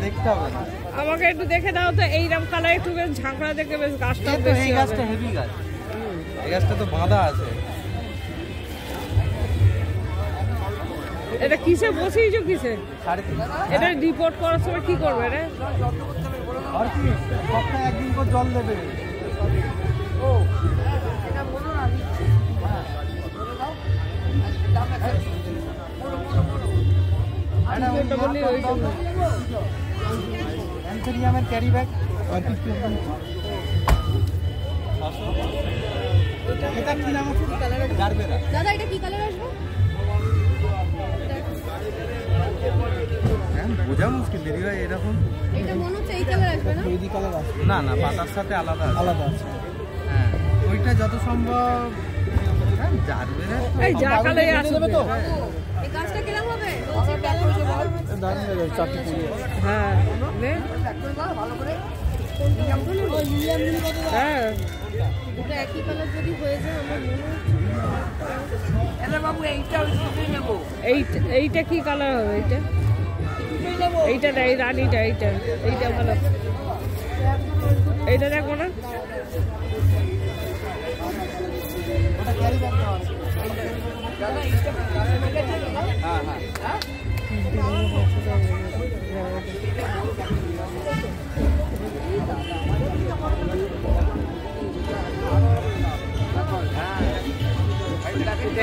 দেখতে হবে না। আমাকে একটু দেখে দাও তো, এইরকম কালার একটু বেশ ঝাঁকড়া দেখে বেশ গাছটা তো এই গাছটা হেভি গাছ, এই গাছটা তো বাঁধা আছে। এটা কিসে বসিয়েছো কিসে? 3.5। এটা রিপোর্ট করার সময় কি করবে রে? আর কি সপ্তাহে একদিন করে জল দেবে। ও এটা বলো না, অ্যান্থেরিয়ামের ক্যারি ব্যাগ। এটা কি নাম আছে? জারবেরা। দাদা এটা কি কালার আসবে? বোঝা মুশকিল, দেরি হয় এরকম। এটা মনে হচ্ছে এই কালার আসবে না? এই কালার আসবে না, না পাতার সাথে আলাদা আছে। হ্যাঁ ওইটা যত সম্ভব জারবেরা। এই যা কালারে আসবে তো। এই গাছটা কেমন হবে? হ্যাঁ নে ভালো করে হ্যাঁ দুটো একই কালার যদি হয়ে যায় আমার মনে হচ্ছে। এইটা কি কালার হবে? এইটা না, এই রানীটা, এইটা ভালো। এইটা দেখো না,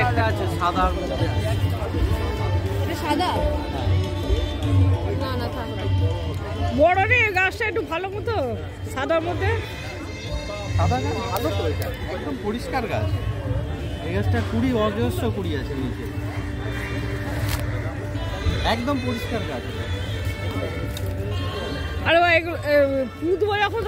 একটা আছে সাদা। এটা সাদা? না না থাক না। বড় রে গাছটা একটু ভালো মতো সাদার মধ্যে। সাদা গাছ ভালো তো, এটা একদম পরিষ্কার গাছ। এই গাছটা কুড়ি অজস্র কুড়ি আছে নিচে, একদম পরিষ্কার গাছ। আরে ভাই পুঁতবো যখন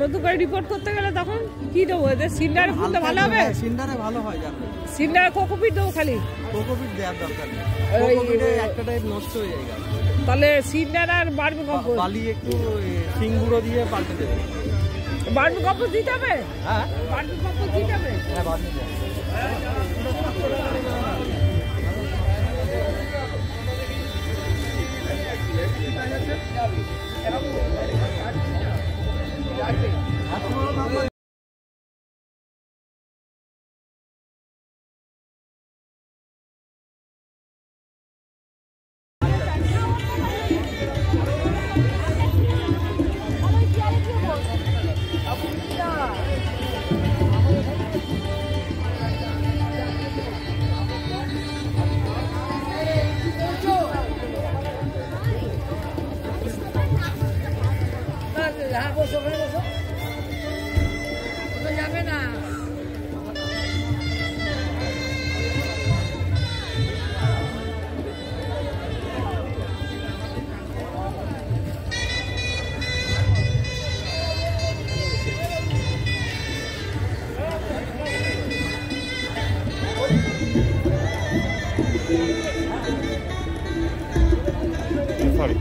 নতুন করে রিপোর্ট করতে গেলে তখন কি দেবো? এদের সিন্ডারে পুঁততে ভালো হবে? সিন্ডারে ভালো হয় জানো। সিন্ডারে কোকোপিট দেবো খালি? কোকোপিট দেওয়ার দরকার নেই, কোকোপিটে একটা টাইপ নষ্ট হয়ে যায় গাছ। তাহলে সিন্ডার আর বার্মি কম্পোস্ট, বালি একটু সিং গুঁড়ো দিয়ে পাল্টে দেবে। বার্মি কম্পোস্ট দিতে হবে? হ্যাঁ বার্মি কম্পোস্ট দিতে হবে। হ্যাঁ বালি দেয়। যাবে না। সরি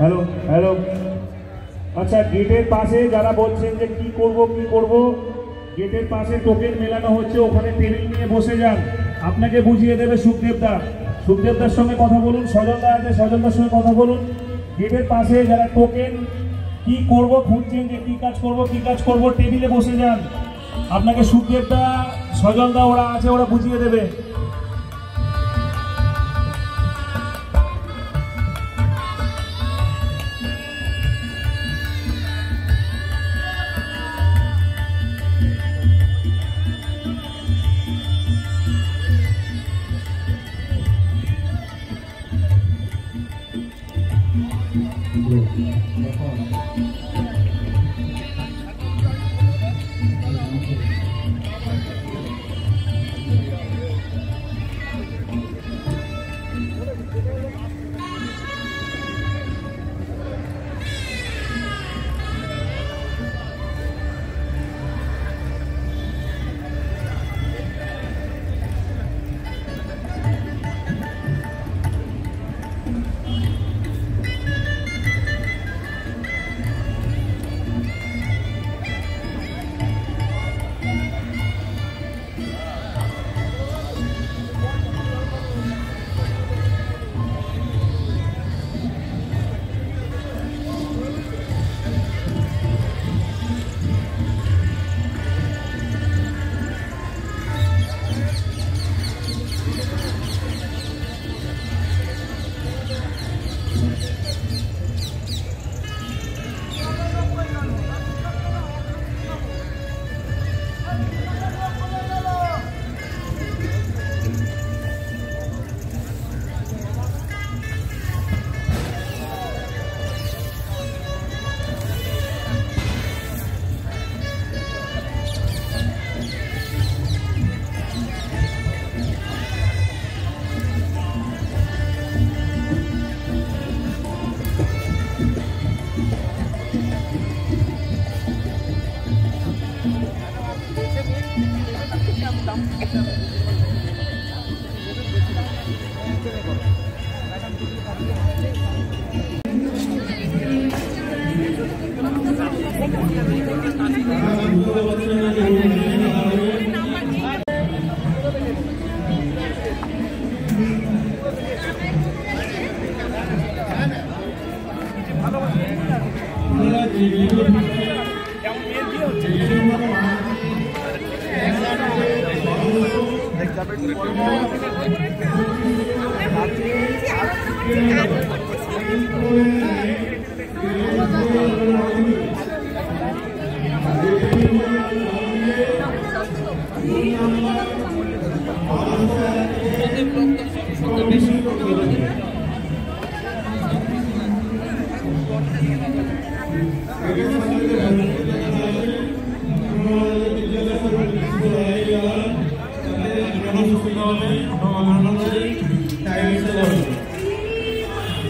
হ্যালো হ্যালো, আচ্ছা গেটের পাশে যারা বলছেন যে কি করব, গেটের পাশে টোকেন মেলানো হচ্ছে, ওখানে টেবিল নিয়ে বসে যান, আপনাকে বুঝিয়ে দেবে সুখদেবদার সঙ্গে কথা বলুন, সজলদা আছে সজলদার সঙ্গে কথা বলুন। গেটের পাশে যারা টোকেন কি করব খুঁজছেন যে কি কাজ করব টেবিলে বসে যান, আপনাকে সুখদেবদা সজলদা ওরা আছে, ওরা বুঝিয়ে দেবে।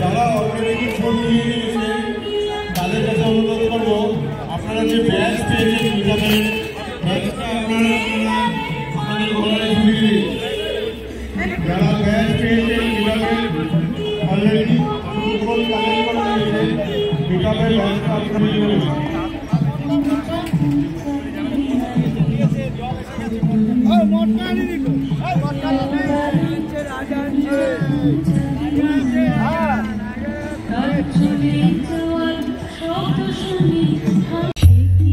যারা অলরেডি ফোন নিয়ে নিয়েছেন তাদের কাছে অনুরোধ করবো আপনারা যে ব্যাচ পেয়েছেন কিতাবের ব্যাচটা আপনারা আপনাদের ঘরে ঝুলিয়ে দিন। যারা ব্যাচ পেয়েছেন কিতাবের অলরেডি ফুটবল কালেক্ট করে নিয়েছেন কিতাবের ব্যাচটা আপনারা ঝুলিয়ে দিন। Shake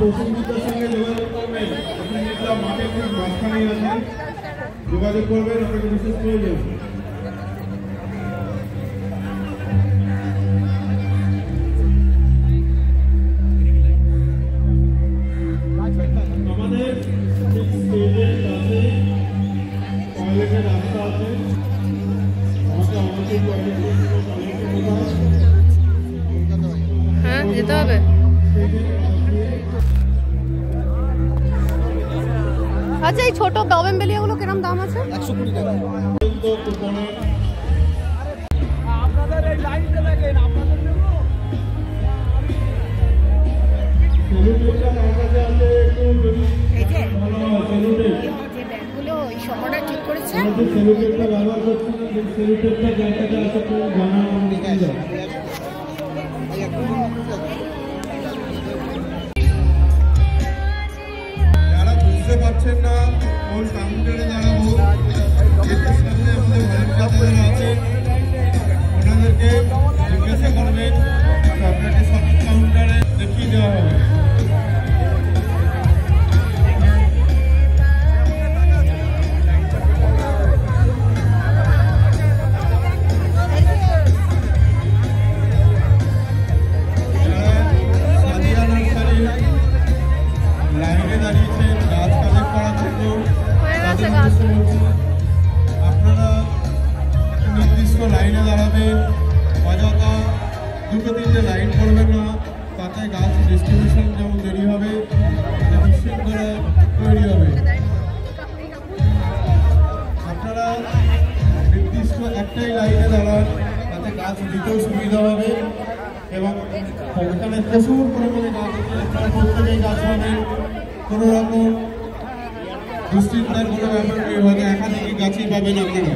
প্রসেনজিতের সঙ্গে যোগাযোগ করবেন। প্রসেনজিতরা মাঠে খুব মাঝখানেই আছেন, যোগাযোগ করবেন, আপনাকে বিশেষ প্রয়োজন। আমাদের স্টেজের কাছে টয়লেটের রাস্তা আছে, আমাকে আমাদের হ্যাঁ যেতে হবে। আচ্ছা এই ছোট গভেম্বেলিয়াগুলো কিরম দাম আছে? 120 টাকা। যারা বুঝতে পারছেন না কোন কাউন্টারে দাঁড়াবো, এদের সাথে আমাদের ভলেন্টিয়ার আছে, ওনাদেরকে জিজ্ঞাসা করবেন, আপনাকে সঠিক কাউন্টারে দেখিয়ে দেওয়া হবে। লাইনে দাঁড়িয়েছেন গাছ কালেক্ট করার জন্য, আপনারা নির্দিষ্ট লাইনে দাঁড়াবেন, অযথা 2-3টে লাইন করবেন না, তাতে গাছ ডিস্ট্রিবিউশন যেমন দেরি হবে, বিশৃঙ্খলা তৈরি হবে। আপনারা নির্দিষ্ট একটাই লাইনে দাঁড়ান, তাতে গাছ দিতেও সুবিধা হবে এবং এখানে প্রচুর পরিমাণে গাছ আছে, আপনারা প্রত্যেকেই গাছ পাবেন, কোনো রকম দুশ্চিন্তার কোনো ব্যাপার নেই, হয়তো একাধিক গাছই পাবেন আপনারা।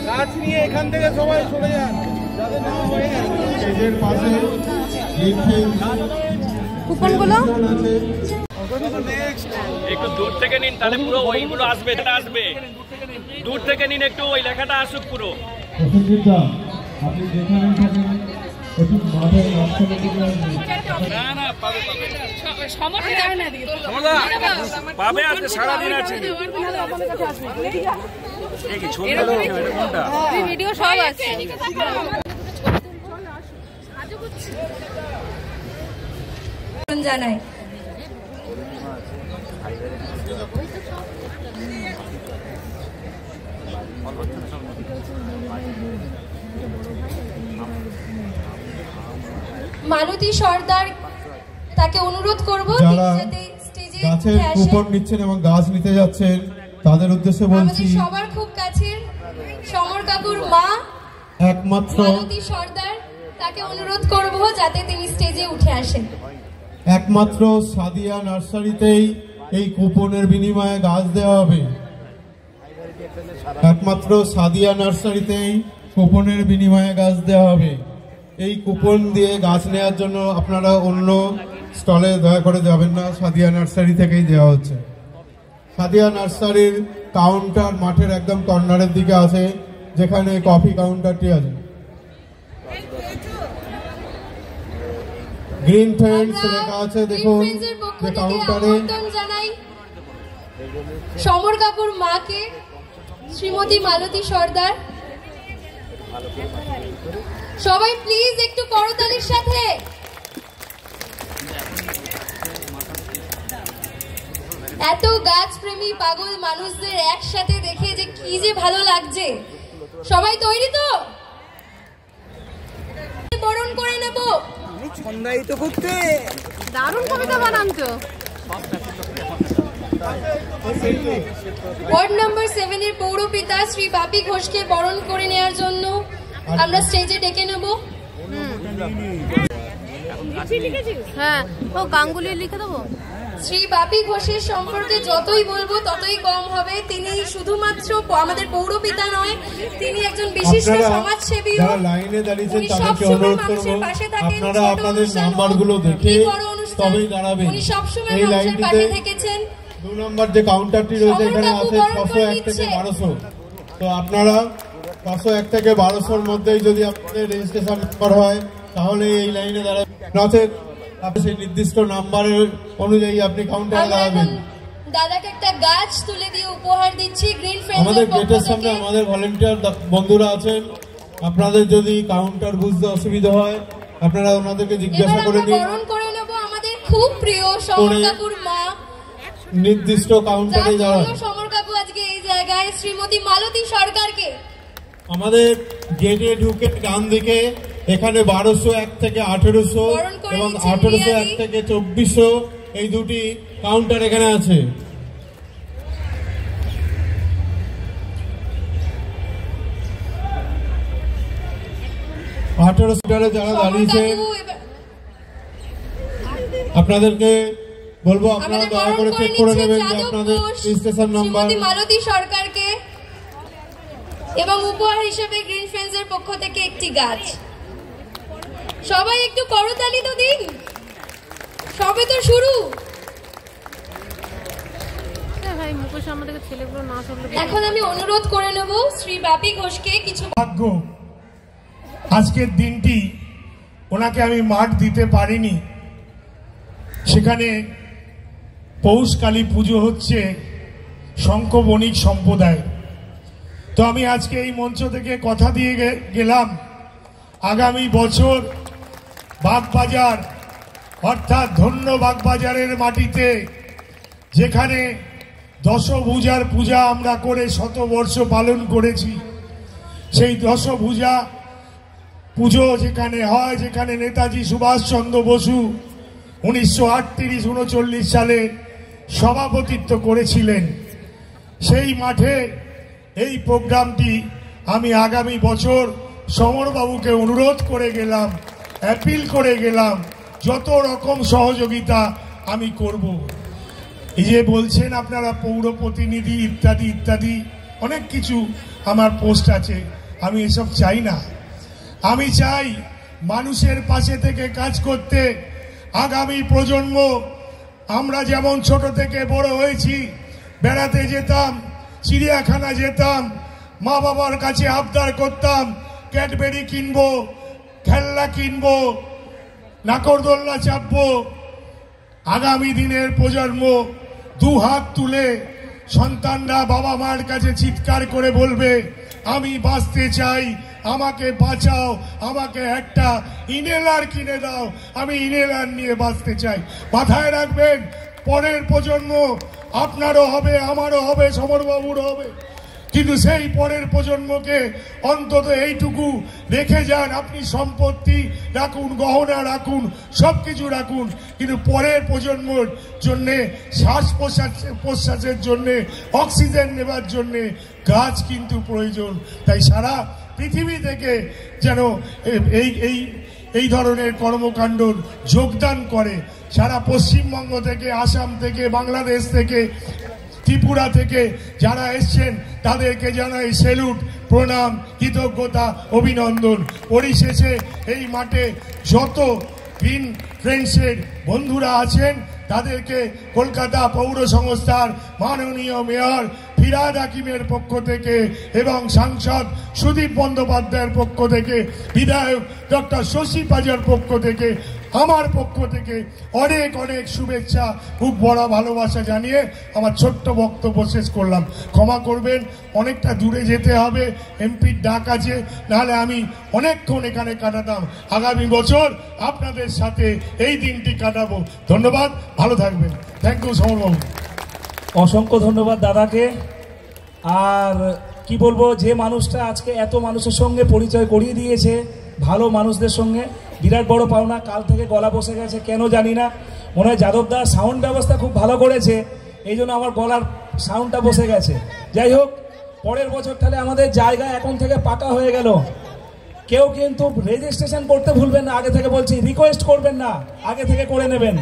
গাছ নিয়ে এখান থেকে সবাই চলে যান, যাদের নাম হয়ে গেছে। স্টেজের পাশে কুপনগুলো আছে, একটু দূর থেকে নিন, তাহলে পুরো ওইগুলো আসবে, এটা আসবে। দূর থেকে নিন একটু, ওই লেখাটা আসুক পুরো। প্রসেনজিৎদা, আপনি যেখানে থাকেন একটু মাঠের মাঝখানে দিকে আসবেন। না না পাবে পাবে পাবে, আজকে সারাদিন আছে। ভিডিও সব আছে। জানাই মালতী সর্দার, তাকে অনুরোধ করব যারা গাছের কুপন নিচ্ছেন এবং গাছ নিতে যাচ্ছেন তাদের উদ্দেশ্যে বলছি, আমাদের সবার খুব কাছের সমর কাকুর মা একমাত্র মালতী সর্দার, তাকে অনুরোধ করব যাতে তিনি স্টেজে উঠে আসেন। একমাত্র সাদিয়া নার্সারিতেই এই কুপনের বিনিময়ে গাছ দেওয়া হবে। একমাত্র সাদিয়া নার্সারিতেই কুপনের বিনিময়ে গাছ দেওয়া হবে। এই কুপন দিয়ে গাছ নেওয়ার জন্য আপনারা অন্য স্টলে দয়া করে যাবেন না, সাদিয়া নার্সারি থেকেই দেওয়া হচ্ছে। সাদিয়া নার্সারির কাউন্টার মাঠের একদম কর্নারের দিকে আছে, যেখানে কফি কাউন্টারটি আছে। গ্রিন ফ্রেন্ডস লেখা আছে, দেখুন যে কাউন্টারে। জানাই সমর কাকুর মাকে, শ্রীমতী মালতী সর্দার। সবাই প্লিজ একটু করতালির সাথে। এত গাছ প্রেমী পাগল মানুষদের একসাথে দেখে যে কি যে ভালো লাগছে। সবাই তৈরি তো? বরণ করে নেব। সন্ধ্যায় তো করতে দারুণ কবিতা বানান তো। ওয়ার্ড নাম্বার 7 এর পৌরপিতা শ্রী বাপি ঘোষকে বরণ করে নেওয়ার জন্য আমরা স্টেজে ডেকে নেব। হ্যাঁ ও গাঙ্গুলি লিখে দেবো। শ্রী বাপি ঘোষের সম্পর্কে যতই বলবো ততই কম হবে। তিনি শুধুমাত্র আমাদের পৌরপিতা নয়, তিনি একজন বিশিষ্ট সমাজসেবী। যারা লাইনে দাঁড়িয়েছেন তাদেরকে অনুরোধ করব, আপনারা আপনাদের নাম্বারগুলো দেখে তবেই দাঁড়াবেন। এই লাইনটিতে 2 নম্বর যে কাউন্টারটি রয়েছে এখানে আছে 601 থেকে 1200। তো আপনারা 601 থেকে 1200-র মধ্যেই যদি আপনাদের রেজিস্ট্রেশন নাম্বার হয় তাহলে এই লাইনে দাঁড়াবেন, নচেত আপনি সেই নির্দিষ্ট নাম্বারের অনুযায়ী আপনি কাউন্টারে দাঁড়াবেন। দাদাকে একটা গাছ তুলে দিয়ে উপহার দিচ্ছি গ্রিন ফ্রেন্ডস। আমাদের গেটের সামনে আমাদের ভলেন্টিয়ার বন্ধুরা আছেন, আপনাদের যদি কাউন্টার বুঝতে অসুবিধা হয় আপনারা ওনাদেরকে জিজ্ঞাসা করে নিন। বরণ করে নেব আমাদের খুব প্রিয় সমর কাপুর মা, নির্দিষ্ট কাউন্টারে যাওয়া। সমর কাপু আজকে এই জায়গায় শ্রীমতী মালতী সরকারকে আমাদের গেটে ঢুকে ডান দিকে এখানে 1201 থেকে 1800 এবং 1801 থেকে 2400 এই দুটি কাউন্টার এখানে আছে। যারা দাঁড়িয়েছেন আপনাদেরকে বলবো আপনারা দয়া করে চেক করে নেবেন যে আপনাদের রেজিস্ট্রেশন নাম্বার। মালতী সরকারকে এবং উপহার হিসেবে গ্রিন ফ্রেন্ডস এর পক্ষ থেকে একটি গাছ। সবাই একটু করতালি তো দিন, সবে তো শুরু। এখন আমি অনুরোধ করে নেব শ্রী বাপি ঘোষকে কিছু। ভাগ্য আজকের দিনটি ওনাকে আমি মাঠ দিতে পারিনি, সেখানে পৌষকালী পুজো হচ্ছে শঙ্খ বণিক সম্প্রদায়। তো আমি আজকে এই মঞ্চ থেকে কথা দিয়ে গেলাম, আগামী বছর বাগবাজার অর্থাৎ ধন্য বাগবাজারের মাটিতে যেখানে দশভূজার পূজা আমরা করে শতবর্ষ পালন করেছি, সেই দশভূজা পুজো যেখানে হয়, যেখানে নেতাজি সুভাষচন্দ্র বসু 1938-39 সালে সভাপতিত্ব করেছিলেন, সেই মাঠে এই প্রোগ্রামটি আমি আগামী বছর সমরবাবুকে অনুরোধ করে গেলাম, অ্যাপিল করে গেলাম, যত রকম সহযোগিতা আমি করব। এই যে বলছেন আপনারা পৌর প্রতিনিধি ইত্যাদি ইত্যাদি অনেক কিছু আমার পোস্ট আছে, আমি এসব চাই না। আমি চাই মানুষের পাশে থেকে কাজ করতে। আগামী প্রজন্ম, আমরা যেমন ছোট থেকে বড় হয়েছি, বেড়াতে যেতাম, চিড়িয়াখানা যেতাম, মা বাবার কাছে আবদার করতাম ক্যাডবেরি কিনবো, খেলনা কিনবো, নাকরদোল্লা চাপবো। আগামী দিনের প্রজন্ম দু হাত তুলে সন্তানরা বাবা মার কাছে চিৎকার করে বলবে, আমি বাঁচতে চাই, আমাকে বাঁচাও, আমাকে একটা ইনহেলার কিনে দাও, আমি ইনহেলার নিয়ে বাঁচতে চাই। মাথায় রাখবেন, পরের প্রজন্ম আপনারও হবে, আমারও হবে, সমরবাবুরও হবে, কিন্তু সেই পরের প্রজন্মকে অন্তত এইটুকু রেখে যান। আপনি সম্পত্তি রাখুন, গহনা রাখুন, সবকিছু রাখুন, কিন্তু পরের প্রজন্মের জন্যে শ্বাস প্রশ্বাসের জন্যে, অক্সিজেন নেবার জন্যে গাছ কিন্তু প্রয়োজন। তাই সারা পৃথিবী থেকে যেন এই ধরনের কর্মকাণ্ড যোগদান করে। সারা পশ্চিমবঙ্গ থেকে, আসাম থেকে, বাংলাদেশ থেকে, ত্রিপুরা থেকে যারা এসছেন তাদেরকে জানাই স্যালুট, প্রণাম, কৃতজ্ঞতা, অভিনন্দন। পরিশেষে এই মাঠে যত গ্রিন ফ্রেন্ডসের বন্ধুরা আছেন তাদেরকে কলকাতা পৌর সংস্থার মাননীয় মেয়র ফিরহাদ হাকিমের পক্ষ থেকে এবং সাংসদ সুদীপ বন্দ্যোপাধ্যায়ের পক্ষ থেকে, বিধায়ক ডক্টর শশী পাজার পক্ষ থেকে, আমার পক্ষ থেকে অনেক অনেক শুভেচ্ছা, খুব বড় ভালোবাসা জানিয়ে আমার ছোট্ট বক্তব্য শেষ করলাম। ক্ষমা করবেন, অনেকটা দূরে যেতে হবে, এমপির ডাক আছে, নাহলে আমি অনেকক্ষণ এখানে কাটাতাম। আগামী বছর আপনাদের সাথে এই দিনটি কাটাবো। ধন্যবাদ, ভালো থাকবেন। থ্যাংক ইউ সমরবাবু। অসংখ্য ধন্যবাদ দাদাকে। আর কি বলবো, যে মানুষটা আজকে এত মানুষের সঙ্গে পরিচয় করিয়ে দিয়েছে, ভালো মানুষদের সঙ্গে, বিরাট বড় পাওনা। কাল থেকে গলা বসে গেছে, কেন জানি না, মনে হয় যাদবদা সাউন্ড ব্যবস্থা খুব ভালো করেছে, এই জন্য আমার গলার সাউন্ডটা বসে গেছে। যাই হোক, পরের বছর তাহলে আমাদের জায়গা এখন থেকে পাকা হয়ে গেল। কেউ কিন্তু রেজিস্ট্রেশন করতে ভুলবেন না, আগে থেকে বলছি, রিকোয়েস্ট করবেন না, আগে থেকে করে নেবেন।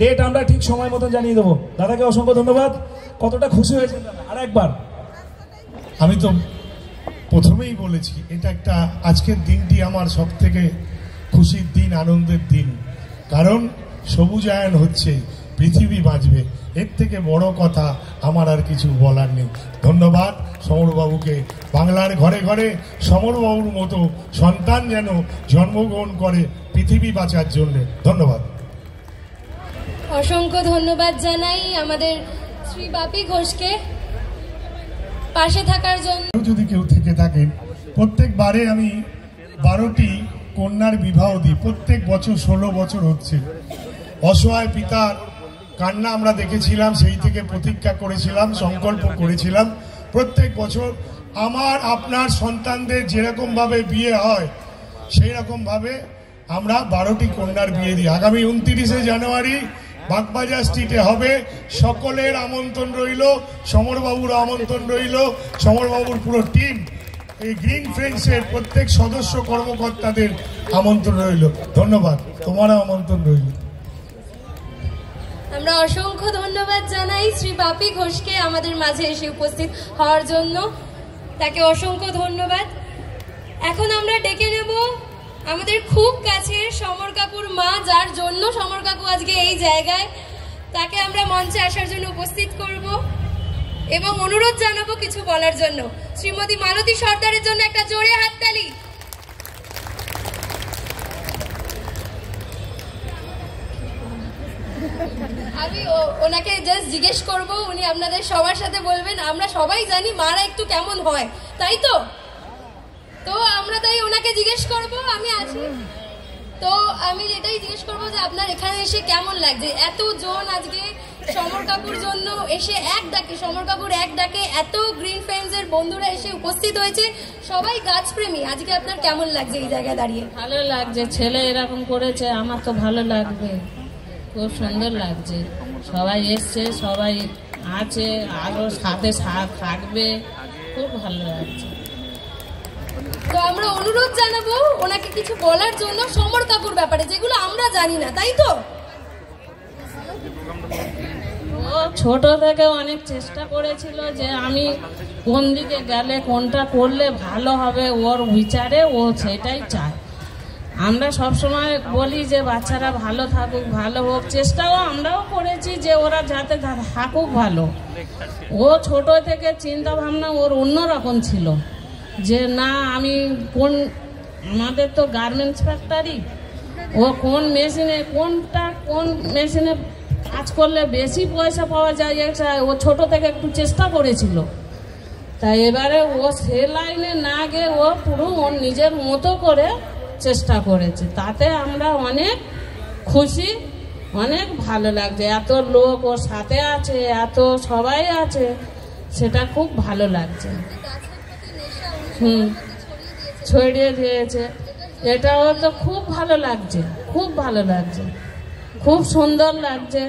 ডেট আমরা ঠিক সময় মতন জানিয়ে দেবো। দাদাকে অসংখ্য ধন্যবাদ। কতটা খুশি হয়েছেন দাদা? আর একবার আমি তো প্রথমেই বলেছি, এটা একটা আজকের দিনটি আমার সব থেকে খুশির দিন, আনন্দের দিন, কারণ সবুজায়ন হচ্ছে, পৃথিবী বাঁচবে, এর থেকে বড় কথা আমার আর কিছু বলার নেই। ধন্যবাদ। সমরবাবুকে। বাংলার ঘরে ঘরে সমরবাবুর মতো সন্তান যেন জন্মগ্রহণ করে পৃথিবী বাঁচার জন্য। ধন্যবাদ। অসংখ্য ধন্যবাদ জানাই আমাদের শ্রী বাপি ঘোষকে পাশে থাকার জন্য। যদি কেউ থেকে থাকেন, প্রত্যেকবারে আমি 12টি কন্যার বিবাহ দিই। প্রত্যেক বছর 16 বছর হচ্ছে। অসহায় পিতার কান্না আমরা দেখেছিলাম, সেই থেকে প্রতিজ্ঞা করেছিলাম, সংকল্প করেছিলাম প্রত্যেক বছর আমার আপনার সন্তানদের যেরকম ভাবে বিয়ে হয় সেই রকম ভাবে আমরা 12টি কন্যার বিয়ে দিই। আগামী 29শে জানুয়ারি বাগবাজার স্ট্রিটে হবে। সকলের আমন্ত্রণ রইল, সমরবাবুর আমন্ত্রণ রইল, সমরবাবুর পুরো টিম, এই গ্রিন ফ্রেন্ডসের প্রত্যেক সদস্য কর্মকর্তাদের আমন্ত্রণ রইল। ধন্যবাদ, তোমারও আমন্ত্রণ রইল। আমরা অসংখ্য ধন্যবাদ জানাই শ্রী বাপি ঘোষকে আমাদের মাঝে এসে উপস্থিত হওয়ার জন্য, তাকে অসংখ্য ধন্যবাদ। এখন আমরা ডেকে নেব আমাদের খুব কাছের সমর কাকুর মা, যার জন্য সমর কাকু আজকে এই জায়গায়, তাকে আমরা মঞ্চে আসার জন্য উপস্থিত করব এবং অনুরোধ জানাবো কিছু বলার জন্য। শ্রীমতী মালতী সর্দারের জন্য একটা জোরে হাততালি। আমি ওনাকে জাস্ট জিজ্ঞেস করব, উনি আপনাদের সবার সাথে বলবেন। আমরা সবাই জানি মারা একটু কেমন হয়, তাই তো? তো আমরা তাই ওনাকে জিজ্ঞেস করব। আমি আছি তো আমি এটাই জিজ্ঞেস করবো যে আপনার এখানে এসে কেমন লাগছে? এতজন আজকে সমর কাকুর জন্য এসে এক ডাকে, সমর কাকুর এক ডাকে এত গ্রিন ফ্রেন্ডসের বন্ধুরা এসে উপস্থিত হয়েছে, সবাই গাছপ্রেমী। আজকে আপনার কেমন লাগছে এই জায়গায় দাঁড়িয়ে? ভালো লাগছে, ছেলে এরকম করেছে, আমার তো ভালো লাগবে, খুব সুন্দর লাগছে। সবাই এসছে, সবাই আছে, আরো সাথে থাকবে, খুব ভালো লাগছে। তো আমরা অনুরোধ জানাবো ওনাকে কিছু বলার জন্য সমর কাকুর ব্যাপারে, যেগুলো আমরা জানি না, তাই তো? ও ছোট থেকে অনেক চেষ্টা করেছিল যে আমি কোন দিকে গেলে কোনটা করলে ভালো হবে, ওর বিচারে ও সেটাই চায়। আমরা সবসময় বলি যে বাচ্চারা ভালো থাকুক, ভালো হোক, চেষ্টাও আমরাও করেছি যে ওরা যাতে থাকুক ভালো। ও ছোট থেকে চিন্তা ভাবনা ওর অন্যরকম ছিল যে না আমি কোন, আমাদের তো গার্মেন্টস ফ্যাক্টরি, ও কোন মেশিনে কোন মেশিনে কাজ করলে বেশি পয়সা পাওয়া যায়, এটা ও ছোট থেকে একটু চেষ্টা করেছিল। তাই এবারে ও সে লাইনে না গিয়ে ও পুরো ওর নিজের মতো করে চেষ্টা করেছে, তাতে আমরা অনেক খুশি, অনেক ভালো লাগছে। এত লোক ওর সাথে আছে, এত সবাই আছে, সেটা খুব ভালো লাগছে। ছড়িয়ে দিয়েছে, এটাও তো খুব ভালো লাগছে, খুব ভালো লাগছে, খুব সুন্দর লাগছে,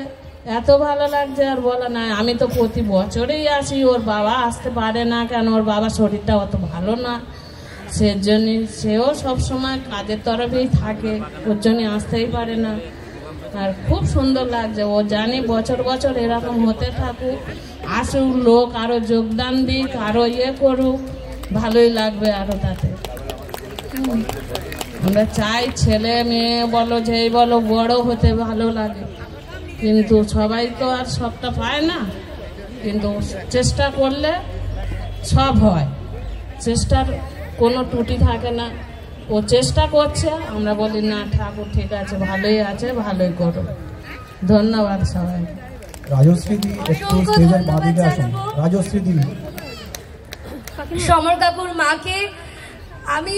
এত ভালো লাগছে আর বলা না। আমি তো প্রতি বছরেই আসি, ওর বাবা আসতে পারে না কেন, ওর বাবার শরীরটা অত ভালো না, সেজন্য সেও সবসময় কাজের তরফেই থাকে, ওর জন্য আসতেই পারে না। আর খুব সুন্দর লাগছে, ও জানি বছর বছর এরকম হতে থাকুক, আসুক লোক, আরো যোগদান দিক, আরো করুক, ভালোই লাগবে আরো। তাতে আমরা চাই ছেলে মেয়ে বলো, যেই বলো, বড় হতে ভালো লাগে, কিন্তু সবাই তো আর সবটা পায় না, কিন্তু চেষ্টা করলে সব হয়, চেষ্টার কোনো ত্রুটি থাকে না। ও চেষ্টা করছে, আমরা বলি না ঠাকুর ঠিক আছে, ভালোই আছে, ভালোই করো। ধন্যবাদ সবাই। রাজশ্রী দি একটু স্টেজের বাদিকে আসুন। রাজশ্রী দি, সমর কাকুর মাকে আমি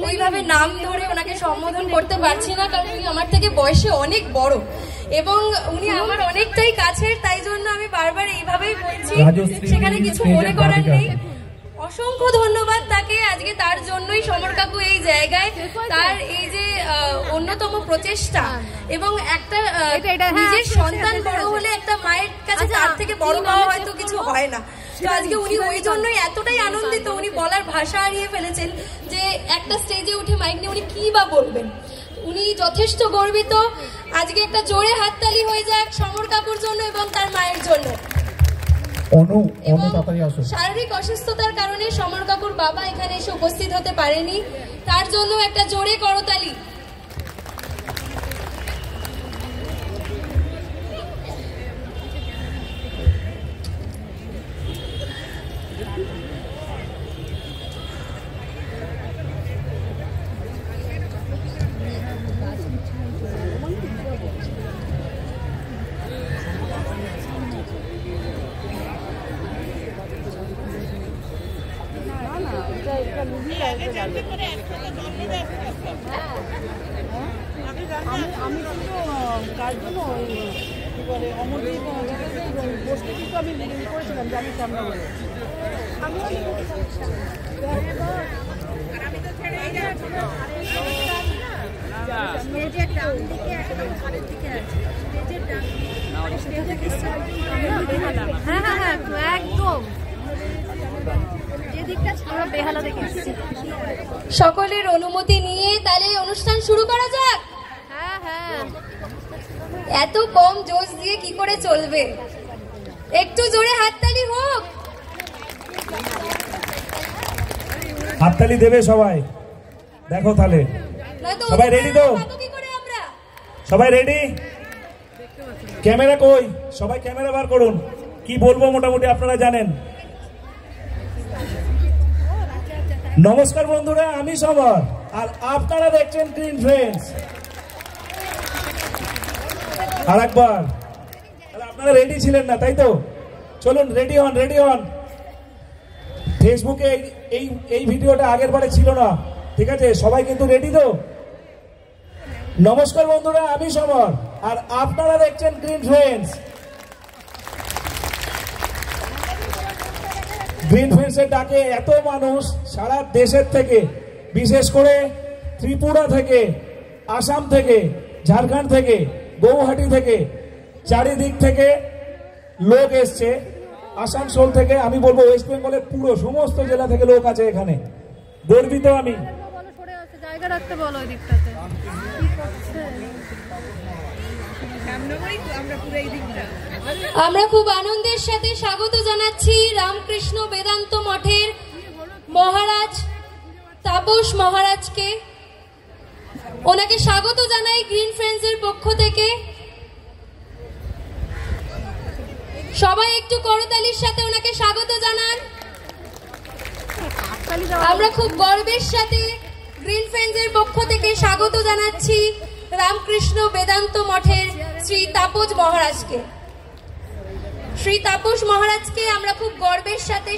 ওইভাবে নাম ধরে ওনাকে সম্বোধন করতে পারছি না, কারণ উনি আমার থেকে বয়সে অনেক বড় এবং উনি আমার অনেকটাই কাছের, তাই জন্য আমি বারবার এইভাবেই বলছি, সেখানে কিছু মনে করার নেই। অসংখ্য ধন্যবাদ তাকে, আজকে তার জন্যই সমর কাকু এই জায়গায়, তার এই যে অন্যতম প্রচেষ্টা এবং একটা নিজের সন্তান বড় হলে একটা মায়ের কাছে তার থেকে বড় পাওয়া হয়তো কিছু হয় না। তো আজকে উনি ওই জন্যই এতটাই আনন্দিত, উনি বলার ভাষা হারিয়ে ফেলেছেন যে একটা স্টেজে উঠে মাইক নিয়ে উনি কি বা বলবেন। উনি যথেষ্ট গর্বিত। আজকে একটা জোরে হাততালি হয়ে যাক সমর কাকুর জন্য এবং তার মায়ের জন্য। শারীরিক অসুস্থতার কারণে সমর কাকুর বাবা এখানে এসে উপস্থিত হতে পারেনি, তার জন্য একটা জোরে করতালি। আমি কিন্তু কার জন্য কি বলে অমরদীপ পোস্টে কিন্তু আমি করেছিলাম যে আমি সামনে বলে একদম সকলের অনুমতি নিয়ে তাহলে অনুষ্ঠান শুরু করা যাক। এত কম জোশ দিয়ে কি করে চলবে, একটু জোরে হাততালি হোক। হাততালি দেবে সবাই, দেখো তাহলে সবাই রেডি তো? সবাই রেডি? ক্যামেরা কই? সবাই ক্যামেরা বার করুন। কি বলবো মোটামুটি আপনারা জানেন। নমস্কার বন্ধুরা, আমি সমর আর আপনারা দেখছেন গ্রিন ফ্রেন্ডস। আর একবার আপনারা রেডি ছিলেন না তাই তো? চলুন রেডি হন, রেডি হন। ফেসবুকে এই ভিডিওটা আগের বারে ছিল না, ঠিক আছে? সবাই কিন্তু রেডি তো? নমস্কার বন্ধুরা, আমি সমর আর আপনারা দেখছেন গ্রিন ফ্রেন্ডস। গ্রিন ফ্রেন্ডসের ডাকে এত মানুষ সারা দেশের থেকে, বিশেষ করে ত্রিপুরা থেকে, আসাম থেকে, ঝাড়খণ্ড থেকে, গৌহাটি থেকে, চারিদিক থেকে লোক এসছে। আসানসোল থেকে, আমি বলবো ওয়েস্ট বেঙ্গলের পুরো সমস্ত জেলা থেকে লোক আছে এখানে। গর্বিত আমি। জায়গা রাখতে বলো ওই দিকটাতে। আমরা খুব আনন্দের সাথে স্বাগত জানাচ্ছি রামকৃষ্ণ বেদান্ত মঠের মহারাজ তাপস মহারাজকে। ওনাকে স্বাগত জানাই গ্রিন ফ্রেন্ডসের পক্ষ থেকে। সবাই একটু করতালির সাথে ওনাকে স্বাগত জানান। আমরা খুব গর্বের সাথে গ্রিন ফ্রেন্ডসের পক্ষ থেকে স্বাগত জানাচ্ছি রামকৃষ্ণ বেদান্ত মঠের শ্রী তাপস মহারাজকে। শ্রী তাপস মহারাজকে আমরা খুব গর্বের সাথে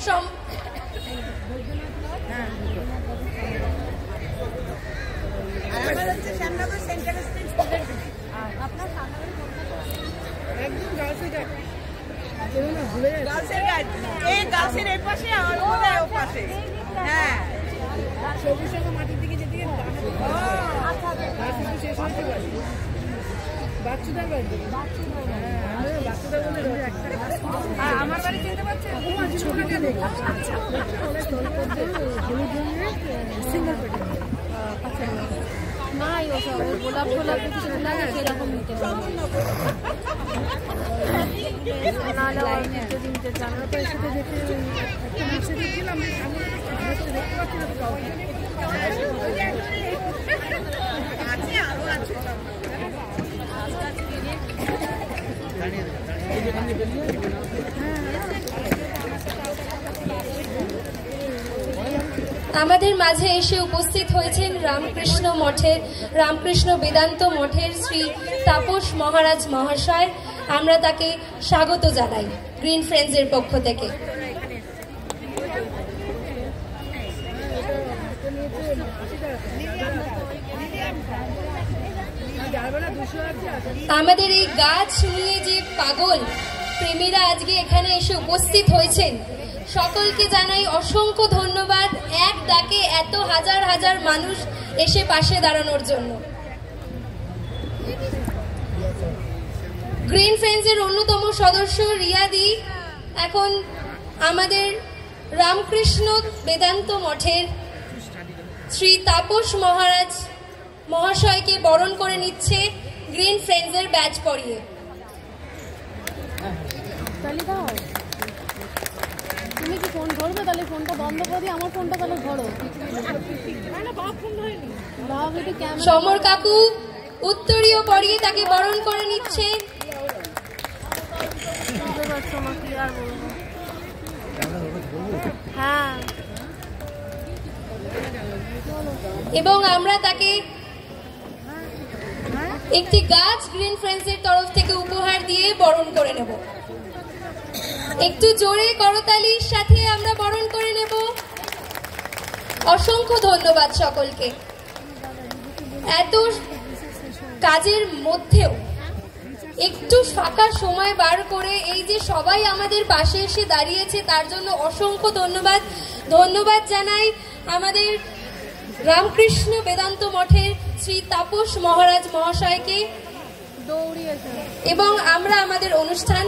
আমার বাড়ি চিনতে পারছেন? ছবিটা দেখো নাই ওসব গোলাপ গোলাপ কিছু লাগে সেরকম নিতে নাহলে আর নিতে দিতে চান। আমরা তো এসে দেখে গেলাম দেখতে পাচ্ছি না আমাদের মাঝে এসে উপস্থিত হয়েছেন রামকৃষ্ণ বেদান্ত মঠের শ্রী তাপস মহারাজ মহাশয়। আমরা তাকে স্বাগত জানাই গ্রিন ফ্রেন্ডসের পক্ষ থেকে। আমাদের এই গাছ নিয়ে যে পাগল প্রেমীরা আজকে এখানে এসে উপস্থিত হয়েছেন, সকলকে জানাই অসংখ্য ধন্যবাদ। এক ডাকে এত হাজার হাজার মানুষ এসে পাশে দাঁড়ানোর জন্য। গ্রিন ফ্রেন্ডসের অন্যতম সদস্য রিয়াদি এখন আমাদের রামকৃষ্ণ বেদান্ত মঠের শ্রী তাপস মহারাজ মহাশয়কে বরণ করে নিচ্ছে গ্রিন ফ্রেন্ডসের ব্যাচ পরিয়ে। তুমি কি ফোন ধরবে? তাহলে ফোনটা বন্ধ করে দিয়ে আমার ফোনটা তাহলে ধরো। সমর কাকু উত্তরীয় পরিয়ে তাকে বরণ করে নিচ্ছে। হ্যাঁ, এবং আমরা তাকে একটি গাছ গ্রিন ফ্রেন্ডসের তরফ থেকে উপহার দিয়ে বরণ করে নেব। একটু জোরে করতালির সাথে আমরা বরণ করে নেব। অসংখ্য ধন্যবাদ সকলকে। এত কাজের মধ্যেও একটু ফাঁকা সময় বার করে এই যে সবাই আমাদের পাশে এসে দাঁড়িয়েছে তার জন্য অসংখ্য ধন্যবাদ। ধন্যবাদ জানাই আমাদের রামকৃষ্ণ বেদান্ত মঠের শ্রী তাপস মহারাজ মহাশয়কে, এবং আমরা আমাদের অনুষ্ঠান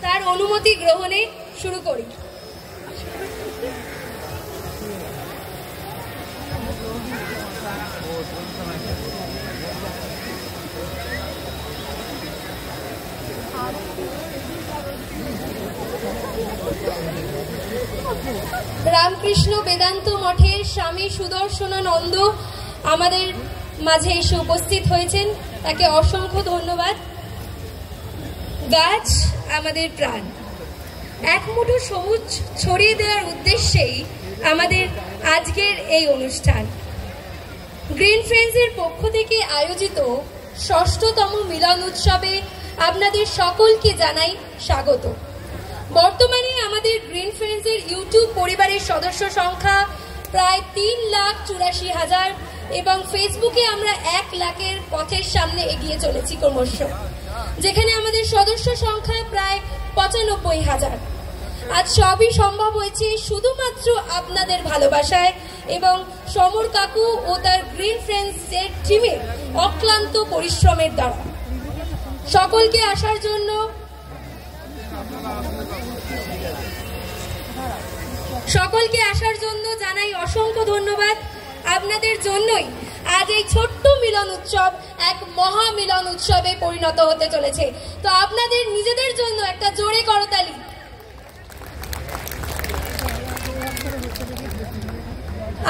তার অনুমতি গ্রহণে শুরু করি। রামকৃষ্ণ বেদান্ত মঠের স্বামী সুদর্শনানন্দ আমাদের মাঝে এসে উপস্থিত হয়েছেন, তাকে অসংখ্য ধন্যবাদ। গাছ আমাদের প্রাণ, এক মুঠো সবুজ ছড়িয়ে দেওয়ার উদ্দেশ্যেই আমাদের আজকের এই অনুষ্ঠান। গ্রিন ফ্রেন্ডসের পক্ষ থেকে আয়োজিত ৬ষ্ঠতম মিলন উৎসবে আপনাদের সকলকে জানাই স্বাগত। বর্তমানে আমাদের গ্রিন ফ্রেন্ডসের ইউটিউব পরিবারের সদস্য সংখ্যা প্রায় ৩,৮৪,০০০ এবং ফেসবুকে আমরা ১ লাখের পথের সামনে এগিয়ে চলেছি ক্রমশ, যেখানে আমাদের সদস্য সংখ্যা প্রায় ৯৫,০০০। আজ সবই সম্ভব হয়েছে শুধুমাত্র আপনাদের ভালোবাসায় এবং সমর কাকু ও তার গ্রিন ফ্রেন্ডসের টিমের অক্লান্ত পরিশ্রমের দ্বারা। সকলকে আসার জন্য জানাই অসংখ্য ধন্যবাদ। আপনাদের জন্যই আজ এই ছোট্ট মিলন উৎসব এক মহা মিলন উৎসবে পরিণত হতে চলেছে। তো আপনাদের নিজেদের জন্য একটা জোরে করতালি।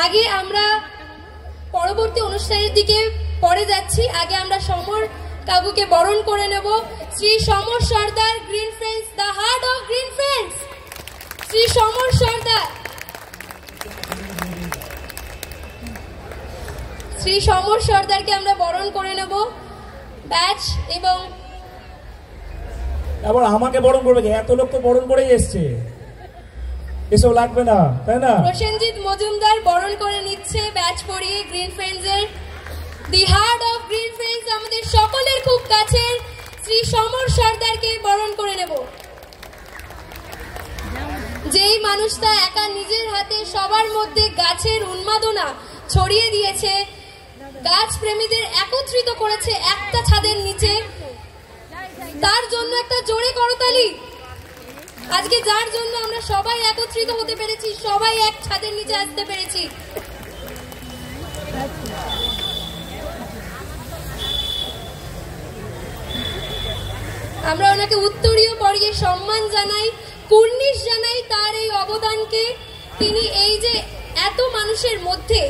আগে আমরা পরবর্তী অনুষ্ঠানের দিকে পরে যাচ্ছি, আগে আমরা সমর কাকুকে বরণ করে নেব। Shri Samar Sardar, Green Friends, the heart of Green Friends, Shri Samar Sardar. Shri Samar সর্দারকে আমরা বরণ করে নেব। ব্যাচ এবং আবার আমাকে বরণ করবে, এত লোক তো বরণ করেই এসছে, এসব লাগবে না, তাই না? প্রসেনজিৎ মজুমদার বরণ করে নিচ্ছে ব্যাচ পরিয়ে গ্রিন ফ্রেন্ডসের। The heart of Green Friends আমাদের সকলের খুব কাছের শ্রী সমর সর্দারকে বরণ করে নেব। যেই মানুষটা একা নিজের হাতে সবার মধ্যে গাছের উন্মাদনা ছড়িয়ে দিয়েছে, গাছ প্রেমীদের একত্রিত করেছে একটা ছাদের নিচে, তার জন্য একটা জোরে করতালি। আজকে যার জন্য আমরা সবাই একত্রিত হতে পেরেছি, সবাই এক ছাদের নিচে আসতে পেরেছি। আমরা ওনাকে উত্তরীয় পরিয়ে সম্মান জানাই, কুর্নিশ জানাই তার এই অবদানকে। তিনি এই যে এত মানুষের মধ্যে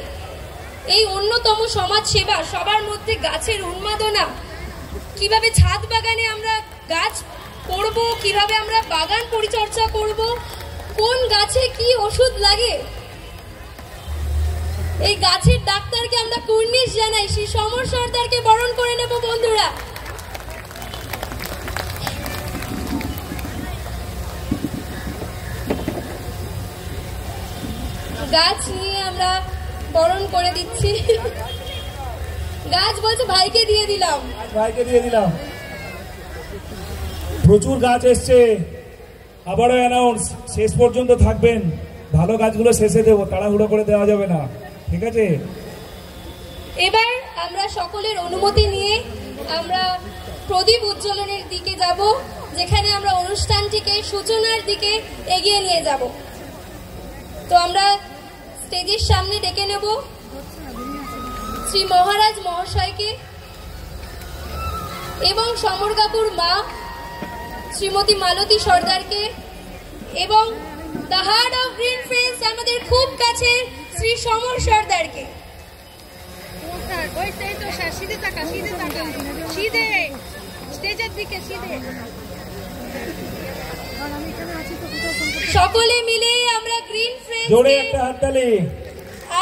এই অন্যতম সমাজ সেবা, সবার মধ্যে গাছের উন্মাদনা, কিভাবে ছাদ বাগানে আমরা গাছ করব, কিভাবে আমরা বাগান পরিচর্যা করব, কোন গাছে কি ওষুধ লাগে, এই গাছের ডাক্তারকে আমরা কুর্নিশ জানাই। শ্রী সমর সর্দারকে বরণ করে নেব বন্ধুরা। গাছ নিয়ে আমরা বরণ করে দিচ্ছি। গাছ বলছে ভাইকে দিয়ে দিলাম, ভাইকে দিয়ে দিলাম। প্রচুর গাছ এসছে, আবারও অ্যানাউন্স, শেষ পর্যন্ত থাকবেন। ভালো গাছগুলো শেষে দেবো, তাড়াহুড়ো করে দেওয়া যাবে না, ঠিক আছে? এবার আমরা সকলের অনুমতি নিয়ে আমরা প্রদীপ উজ্জ্বলনের দিকে যাব, যেখানে আমরা অনুষ্ঠানটিকে সূচনার দিকে এগিয়ে নিয়ে যাব। তো আমরা স্টেজের সামনে ডেকে নেব শ্রী মহারাজ মহাশয়কে এবং সমর কাকুর মা শ্রীমতী মালতী সর্দারকে এবং the heart of Green Friends আমাদের খুব কাছের শ্রী সমর সর্দারকে। সকলে মিলে আমরা গ্রিন ফ্রেন্ডস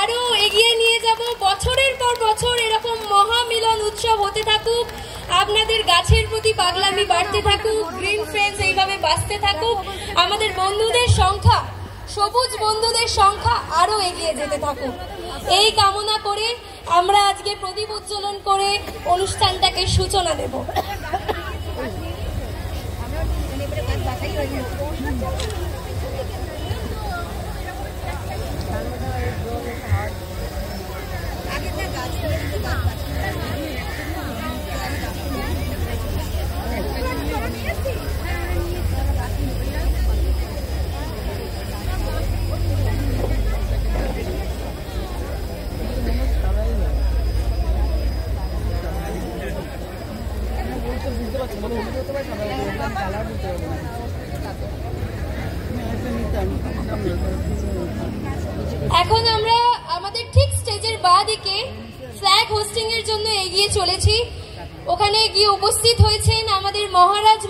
আরো এগিয়ে নিয়ে যাব। বছরের পর বছর এরকম মহামিলন উৎসব হতে থাকুক, আপনাদের গাছের প্রতি পাগলামি বাড়তে থাকুক, গ্রিন ফ্রেন্ডস এইভাবে বাঁচতে থাকুক, আমাদের বন্ধুদের সংখ্যা সবুজ বন্ধুদের সংখ্যা আরো এগিয়ে যেতে থাকুক, এই কামনা করে আমরা আজকে প্রদীপ উজ্জ্বলন করে অনুষ্ঠানটাকে সূচনা দেব। এখন আমরা আমাদের ঠিক স্টেজের বাঁ দিকে ফ্ল্যাগ হোস্টিং এর জন্য এগিয়ে চলেছি। ওখানে গিয়ে উপস্থিত হয়েছেন আমাদের মহারাজ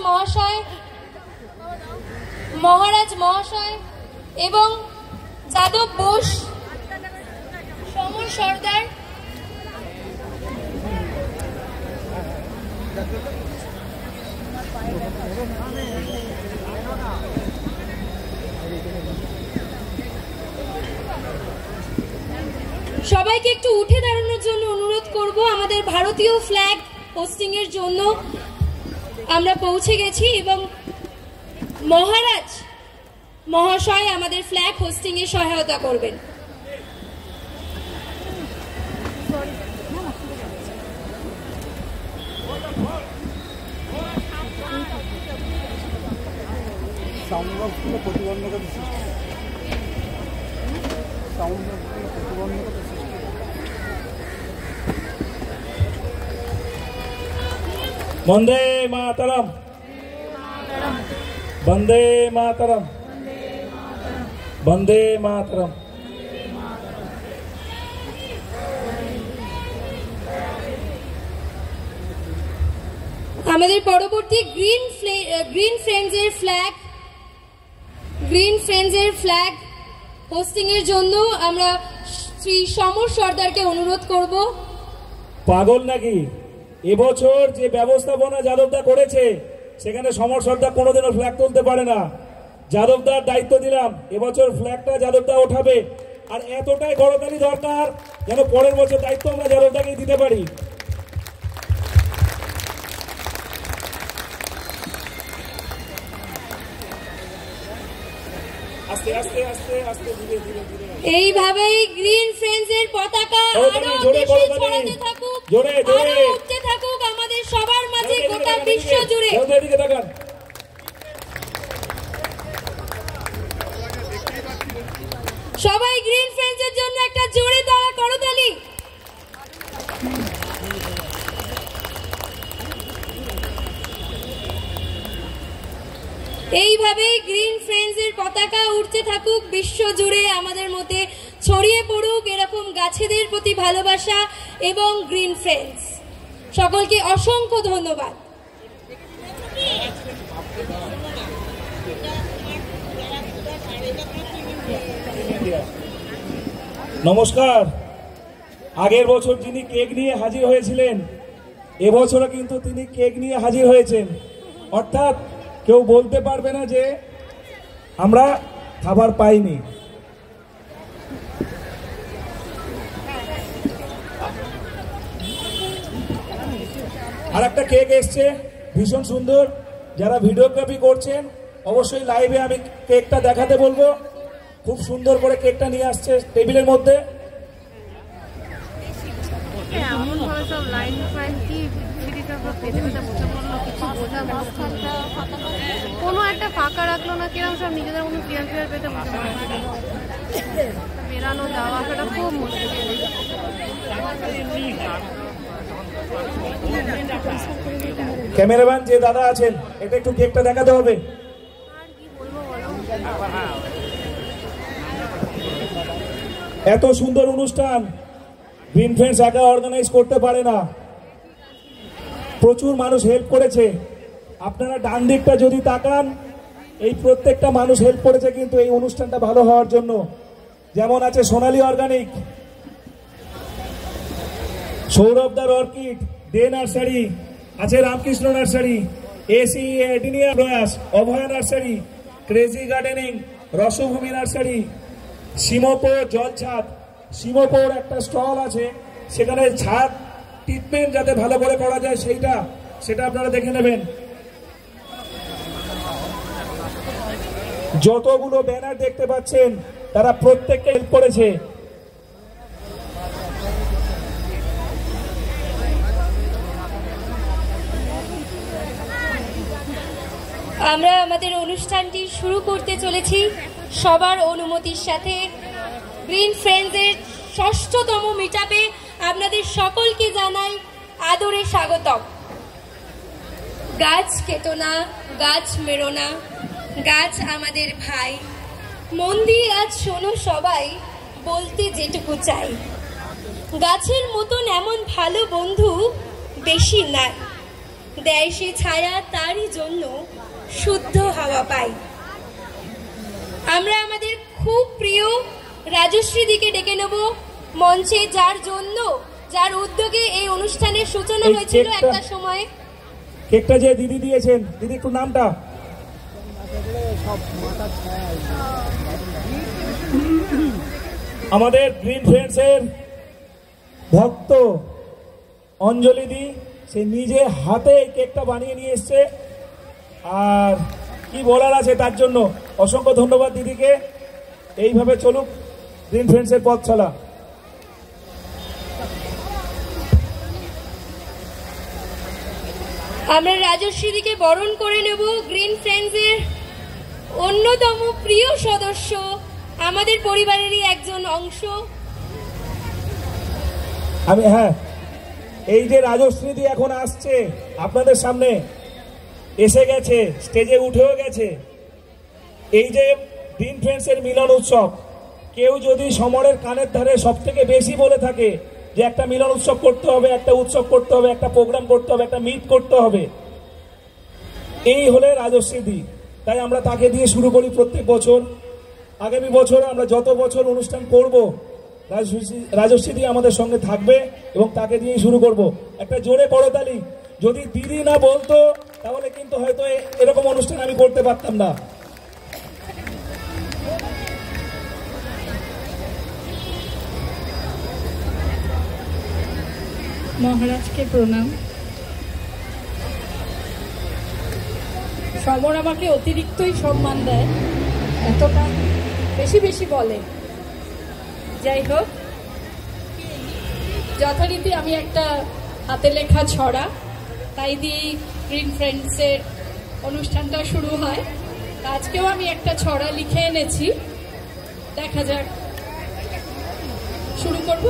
মহাশয় এবং যাদব বোস, সমর সর্দার, সবাইকে একটু উঠে দাঁড়ানোর জন্য অনুরোধ করব। আমাদের ভারতীয় ফ্ল্যাগ হোস্টিং এর জন্য আমরা পৌঁছে গেছি এবং মহারাজ মহাশয় আমাদের ফ্ল্যাগ হোস্টিং এ সহায়তা করবেন। বন্দে মাতরম, বন্দে মাতরম, বন্দে মাতরম। আমাদের পরবর্তী গ্রিন ফ্রেন্ডসের ফ্ল্যাগ হোস্টিং এর জন্য আমরা শ্রী সমর সর্দারকে অনুরোধ করব। পাগল নাকি? এবছর যে ব্যবস্থাপনা যাদবদা করেছে সেখানে সমর সর্দার কোনোদিনও ফ্ল্যাগ তুলতে পারে না। যাদবদার দায়িত্ব দিলাম, এবছর ফ্ল্যাগটা যাদবদা ওঠাবে। আর এতটাই গড়তালি দরকার যেন পরের বছর দায়িত্ব আমরা যাদবদাকে দিতে পারি। আস্তে আস্তে আস্তে আস্তে ধীরে ধীরে ধীরে এইভাবেই গ্রিন ফ্রেন্ডসের পতাকা আরো দেশে ছড়াতে থাকুক, আরো উঠতে থাকুক আমাদের সবার মাঝে, গোটা বিশ্ব জুড়ে। সবাই গ্রিন ফ্রেন্ডসের জন্য একটা জোরে তালা করতালি। এইভাবে গ্রিন ফ্রেন্ডসের পতাকা উঠতে থাকুক বিশ্ব জুড়ে, আমাদের মধ্যে ছড়িয়ে পড়ুক এরকম গাছেদের প্রতি ভালোবাসা এবং গ্রিন ফ্রেন্ডস। সকলকে অসংখ্য ধন্যবাদ। নমস্কার। আগের বছর যিনি কেক নিয়ে হাজির হয়েছিলেন, এবছরও কিন্তু তিনি কেক নিয়ে হাজির হয়েছেন। অর্থাৎ কেউ বলতে পারবে না যে আমরা খাবার পাইনি। আর একটা কেক এসছে ভীষণ সুন্দর। যারা ভিডিওগ্রাফি করছেন অবশ্যই লাইভে আমি কেকটা দেখাতে বলবো। খুব সুন্দর করে কেকটা নিয়ে আসছে টেবিলের মধ্যে। কোনো একটা ফাঁকা রাখলো না, কিরম সব নিজেদের মধ্যে ক্লিয়ার পেতে বেরানো যাওয়া আসাটা খুব মুশকিল। ক্যামেরাম্যান যে দাদা আছেন, এটা একটু কেকটা দেখাতে হবে। এত সুন্দর অনুষ্ঠান গ্রিন ফ্রেন্ডস একা অর্গানাইজ করতে পারে না, প্রচুর মানুষ হেল্প করেছে। আপনারা ডান দিকটা যদি তাকান, এই প্রত্যেকটা মানুষ হেল্প করেছে কিন্তু এই অনুষ্ঠানটা ভালো হওয়ার জন্য। যেমন আছে সোনালী অর্গানিক, সৌরভদার অর্কিড, দে নার্সারি, আছে রামকৃষ্ণ নার্সারি, এসি এডিনিয়া প্রয়াস, অভয়া nursery, crazy gardening, Rosobhumi nursery, সিমোপোর জলছাদ, সিমোপোর একটা স্টল আছে, সেখানে ছাদ ট্রিটমেন্ট যাতে ভালো করে করা যায় সেটা আপনারা দেখে নেবেন। যতগুলো ব্যানার দেখতে পাচ্ছেন তারা প্রত্যেককে হেল্প করেছে। আমরা আমাদের অনুষ্ঠানটি শুরু করতে চলেছি সবার অনুমতির সাথে। গ্রিন ফ্রেন্ডসের ৬ষ্ঠতম মিটআপে আপনাদের সকলকে জানাই আদরে স্বাগতম। গাছ কেটো না, গাছ মেরো না, গাছ আমাদের ভাই। মন দিয়ে আজ শোনো সবাই, বলতে যেটুকু চাই। গাছের মতন এমন ভালো বন্ধু বেশি নাই, দেয় সে ছায়া তারই জন্য শুদ্ধ হাওয়া পাই। আমরা আমাদের খুব প্রিয় রাজশ্রী দিকে ডেকে নেব মঞ্চে, যার উদ্যোগে এই অনুষ্ঠানের সূচনা হয়েছিল একটা সময়। কেকটা যে দিদি দিয়েছেন, দিদি একটু নামটা। আমাদের গ্রিন ফ্রেন্ডসের ভক্ত অঞ্জলি দি, সে নিজে হাতে কেকটা বানিয়ে নিয়ে এসছে, আর কি বলার আছে তার জন্য অসংখ্য ধন্যবাদ দিদিকে। এইভাবে চলুক গ্রিন ফ্রেন্ডসের পথ চলা। আমরা রাজশ্রীদিকে বরণ করে নেব গ্রিন ফ্রেন্ডসের অন্যতম প্রিয় সদস্য, আমাদের পরিবারেরই একজন অংশ। এই যে রাজশ্রীদি এখন আসছে আপনাদের সামনে, এসে গেছে, স্টেজে উঠেও গেছে। এই যে গ্রিন ফ্রেন্ডসের মিলন উৎসব, কেউ যদি সমরের কানের ধারে সব থেকে বেশি বলে থাকে যে একটা মিলন উৎসব করতে হবে, একটা উৎসব করতে হবে, একটা প্রোগ্রাম করতে হবে, একটা মিট করতে হবে, এই হলে রাজশ্রীদি। তাই আমরা তাকে দিয়ে শুরু করি প্রত্যেক বছর। আগামী বছর আমরা যত বছর অনুষ্ঠান করব, রাজশ্রীদি আমাদের সঙ্গে থাকবে এবং তাকে দিয়েই শুরু করব। একটা জোরে করতালি। যদি দিদি না বলতো তাহলে কিন্তু হয়তো এরকম অনুষ্ঠান আমি করতে পারতাম না। মহারাজকে প্রণাম। সমর আমাকে অতিরিক্তই সম্মান দেয়, এতটা বেশি বলে। যাই হোক, যথারীতি আমি একটা হাতে লেখা ছড়া, তাই দিয়ে গ্রিন ফ্রেন্ডসের অনুষ্ঠানটা শুরু হয়। আজকেও আমি একটা ছড়া লিখে এনেছি, দেখা যাক। শুরু করব।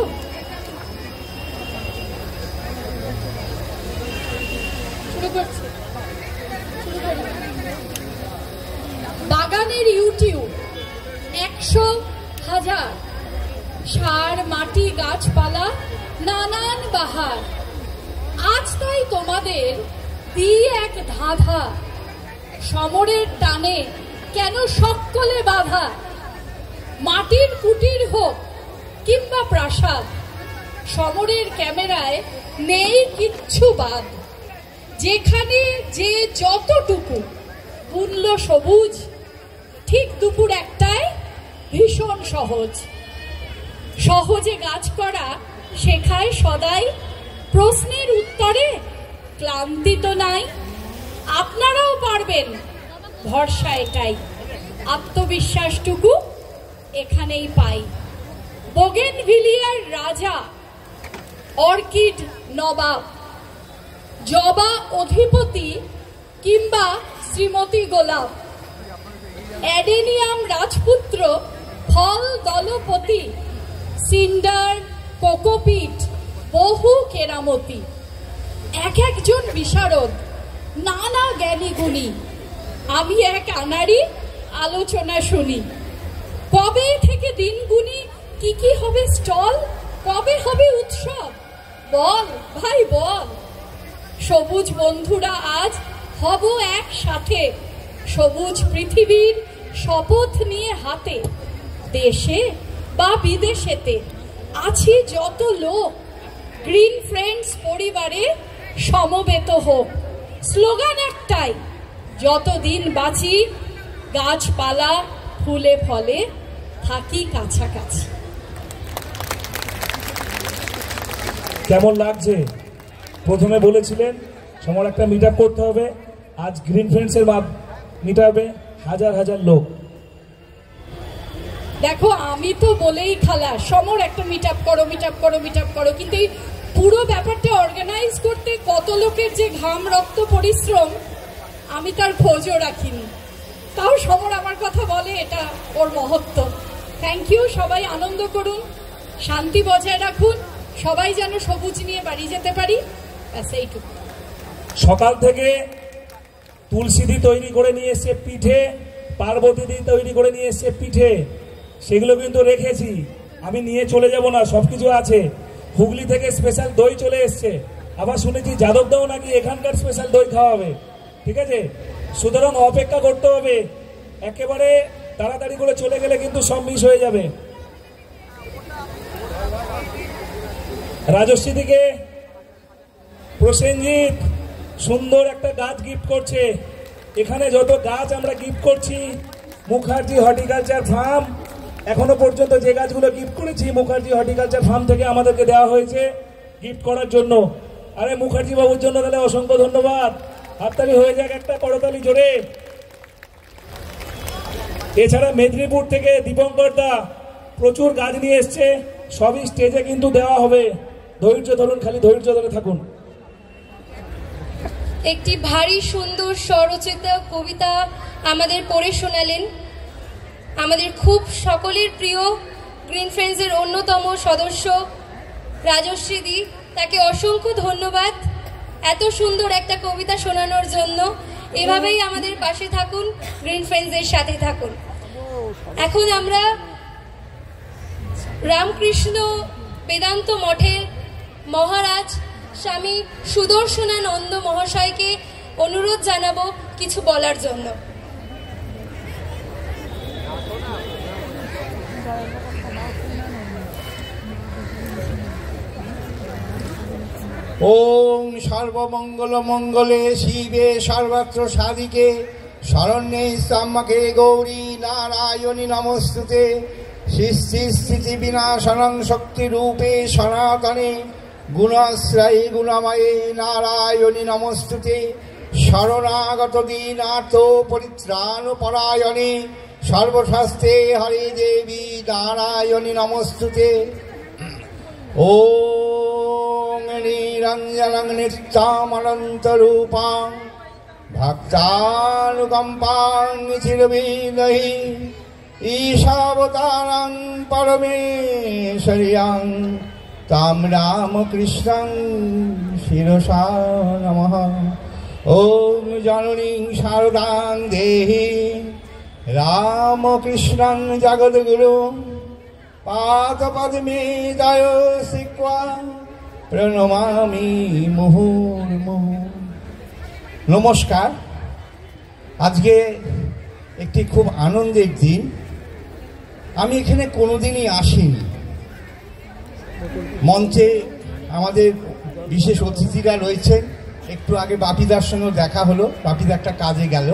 বাগানের ইউটিউব 100,000, সার মাটি গাছপালা নানান বাহার। আজ তাই তোমাদের দিই এক ধাঁধা, সমরের টানে কেন সকলে বাধা। মাটির কুটির হোক কিংবা প্রাসাদ, সমরের ক্যামেরায় নেই কিচ্ছু বাদ। যেখানে যে যতটুকু মূল্য সবুজ, ঠিক দুপুর একটায় ভীষণ সহজে গাছ করা শেখায় সদাই। প্রশ্নের উত্তরে ক্লান্তি তো নাই, আপনারাও পারবেন, ভরসা এটাই। আত্মবিশ্বাসটুকু এখানেই পাই। বোগেনভিলিয়ার রাজা, অর্কিড নবাব, জবা অধিপতি কিংবা শ্রীমতী গোলাপ, অ্যাডেনিয়াম রাজপুত্র, ফল দলপতি, সিন্ডার কোকোপিট, বহু কেরামতি। এক একজন বিশারদ, নানা জ্ঞানী গুণী, আমি এক আনাড়ি আলোচনা শুনি। কবে থেকে দিন গুনি, কি হবে স্টল, কবে হবে উৎসব, বল ভাই বল। সবুজ বন্ধুরা আজ হব একসাথে, সবুজ পৃথিবীর শপথ নিয়ে হাতে। দেশে বা বিদেশেতে আছি যত লোক, গ্রিন ফ্রেন্ডস পরিবারে সমবেত হোক। স্লোগান একটাই, যতদিন বাঁচি গাছপালা ফুলে ফলে থাকি কাছাকাছি। কেমন লাগছে? প্রথমে বলেছিলেন সমর একটা মিট আপ করতে হবে, আজ গ্রিন ফ্রেন্ডসের মিট আপে হাজার হাজার লোক। দেখো আমি তো বলেই খালাস, সমর একটা মিট আপ করো, মিট আপ করো, মিট আপ করো, কিন্তু এই পুরো ব্যাপারটা অর্গানাইজ করতে কত লোকের যে ঘাম রক্ত পরিশ্রম আমি তার খোঁজও রাখিনি। তাও সমর আমার কথা বলে, এটা ওর মহত্ব। Thank you. সবাই আনন্দ করুন, শান্তি বজায় রাখুন, সবাই যেন সবুজ নিয়ে বাড়ি যেতে পারি, ব্যাস এইটুকু। সকাল থেকে তুলসীদি তৈরি করে নিয়ে এসছে পিঠে, পার্বতীদি তৈরি করে নিয়ে এসছে পিঠে, সেগুলো কিন্তু রেখেছি, আমি নিয়ে চলে যাব না, সবকিছু আছে। হুগলি থেকে স্পেশাল দই চলে এসছে, আবার শুনেছি যাদবদাও নাকি এখানকার স্পেশাল দই খাওয়াবে। ঠিক আছে, সুতরাং অপেক্ষা করতে হবে, একেবারে তাড়াতাড়ি করে চলে গেলে কিন্তু সব মিস হয়ে যাবে। রাজশ্রী দিকে প্রসেনজিৎ সুন্দর একটা গাছ গিফট করছে। এখানে যত গাছ আমরা গিফট করছি, মুখার্জি হর্টিকালচার ফার্ম এখনো পর্যন্ত যে গাছগুলো গিফট করেছি মুখার্জি হর্টিকালচার ফার্ম থেকে আমাদেরকে দেওয়া হয়েছে গিফট করার জন্য। আরে মুখার্জি বাবুর জন্য তাহলে অসংখ্য ধন্যবাদ, হাততালি হয়ে যাক একটা, করতালি জোরে। এছাড়া মেদিনীপুর থেকে দীপঙ্কর দা প্রচুর গাছ নিয়ে এসছে, সবই স্টেজে কিন্তু দেওয়া হবে, ধৈর্য ধরুন, খালি ধৈর্য ধরে থাকুন। একটি ভারী সুন্দর স্বরচিত কবিতা আমাদের পড়ে শোনালেন আমাদের খুব সকলের প্রিয় গ্রিন ফ্রেন্ডসের অন্যতম সদস্য রাজশ্রী দি। তাকে অসংখ্য ধন্যবাদ এত সুন্দর একটা কবিতা শোনানোর জন্য। এভাবেই আমাদের পাশে থাকুন, গ্রিন ফ্রেন্ডসের সাথে থাকুন। এখন আমরা রামকৃষ্ণ বেদান্ত মঠের মহারাজ স্বামী সুদর্শনানন্দ মহাশয়কে অনুরোধ জানাবো কিছু বলার জন্য। ওম সর্বমঙ্গল মঙ্গলে শিবে সর্বত্র সাধিকে শরণ্যে স্তম্ভকে গৌরী নারায়ণী নমস্তুতে সৃষ্টি স্থিতি বিনাশনং শক্তি রূপে সনাতনে গুণাশ্রয়ী গুণময়ে নারায়ণী নমস্তুতে শরণাগত দীনার্থ পরিত্রাণ পরায়ণে সর্বশাস্ত্রে হরে দেবী নারায়ণী নমস্তুতে। ওম নিরঞ্জনং নিত্যামনন্তরূপাং ভক্তানুকম্পাং চিরবিদহি ঈশাবতারং পরমেশ্বরিয়াং তাম রামকৃষ্ণং শিরসা নমঃ। ওম জননীং শারদাং দেহি রামকৃষ্ণং জগদ্গুরুং পাদপদ্মে দয় শিক্বা প্রণমামি মুহুর্মুহু। নমস্কার। আজকে একটি খুব আনন্দের দিন। আমি এখানে কোনোদিনই আসিনি। মঞ্চে আমাদের বিশেষ অতিথিরা রয়েছেন, একটু আগে বাপিদার সঙ্গে দেখা হলো, বাপিদা একটা কাজে গেল।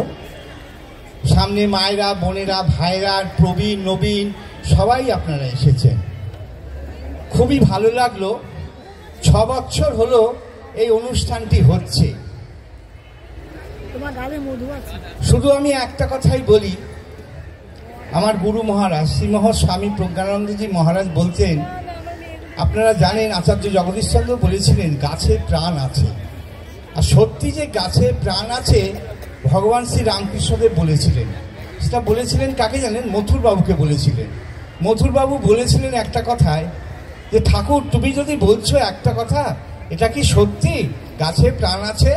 সামনে মায়েরা, বোনেরা, ভাইরা, প্রবীণ নবীন সবাই আপনারা এসেছেন, খুবই ভালো লাগলো। 6 বছর হলো এই অনুষ্ঠানটি হচ্ছে। শুধু আমি একটা কথাই বলি, আমার গুরু মহারাজ শ্রীমহ স্বামী প্রজ্ঞানন্দজি মহারাজ বলতেন, আপনারা জানেন আচার্য জগদীশচন্দ্র বলেছিলেন গাছে প্রাণ আছে। আর সত্যি যে গাছে প্রাণ আছে ভগবান শ্রী রামকৃষ্ণদেব বলেছিলেন। সেটা বলেছিলেন কাকে জানেন? মথুরবাবুকে বলেছিলেন। মথুরবাবু বলেছিলেন একটা কথায় যে ঠাকুর তুমি যদি বলছো একটা কথা, এটা কি সত্যি গাছে প্রাণ আছে?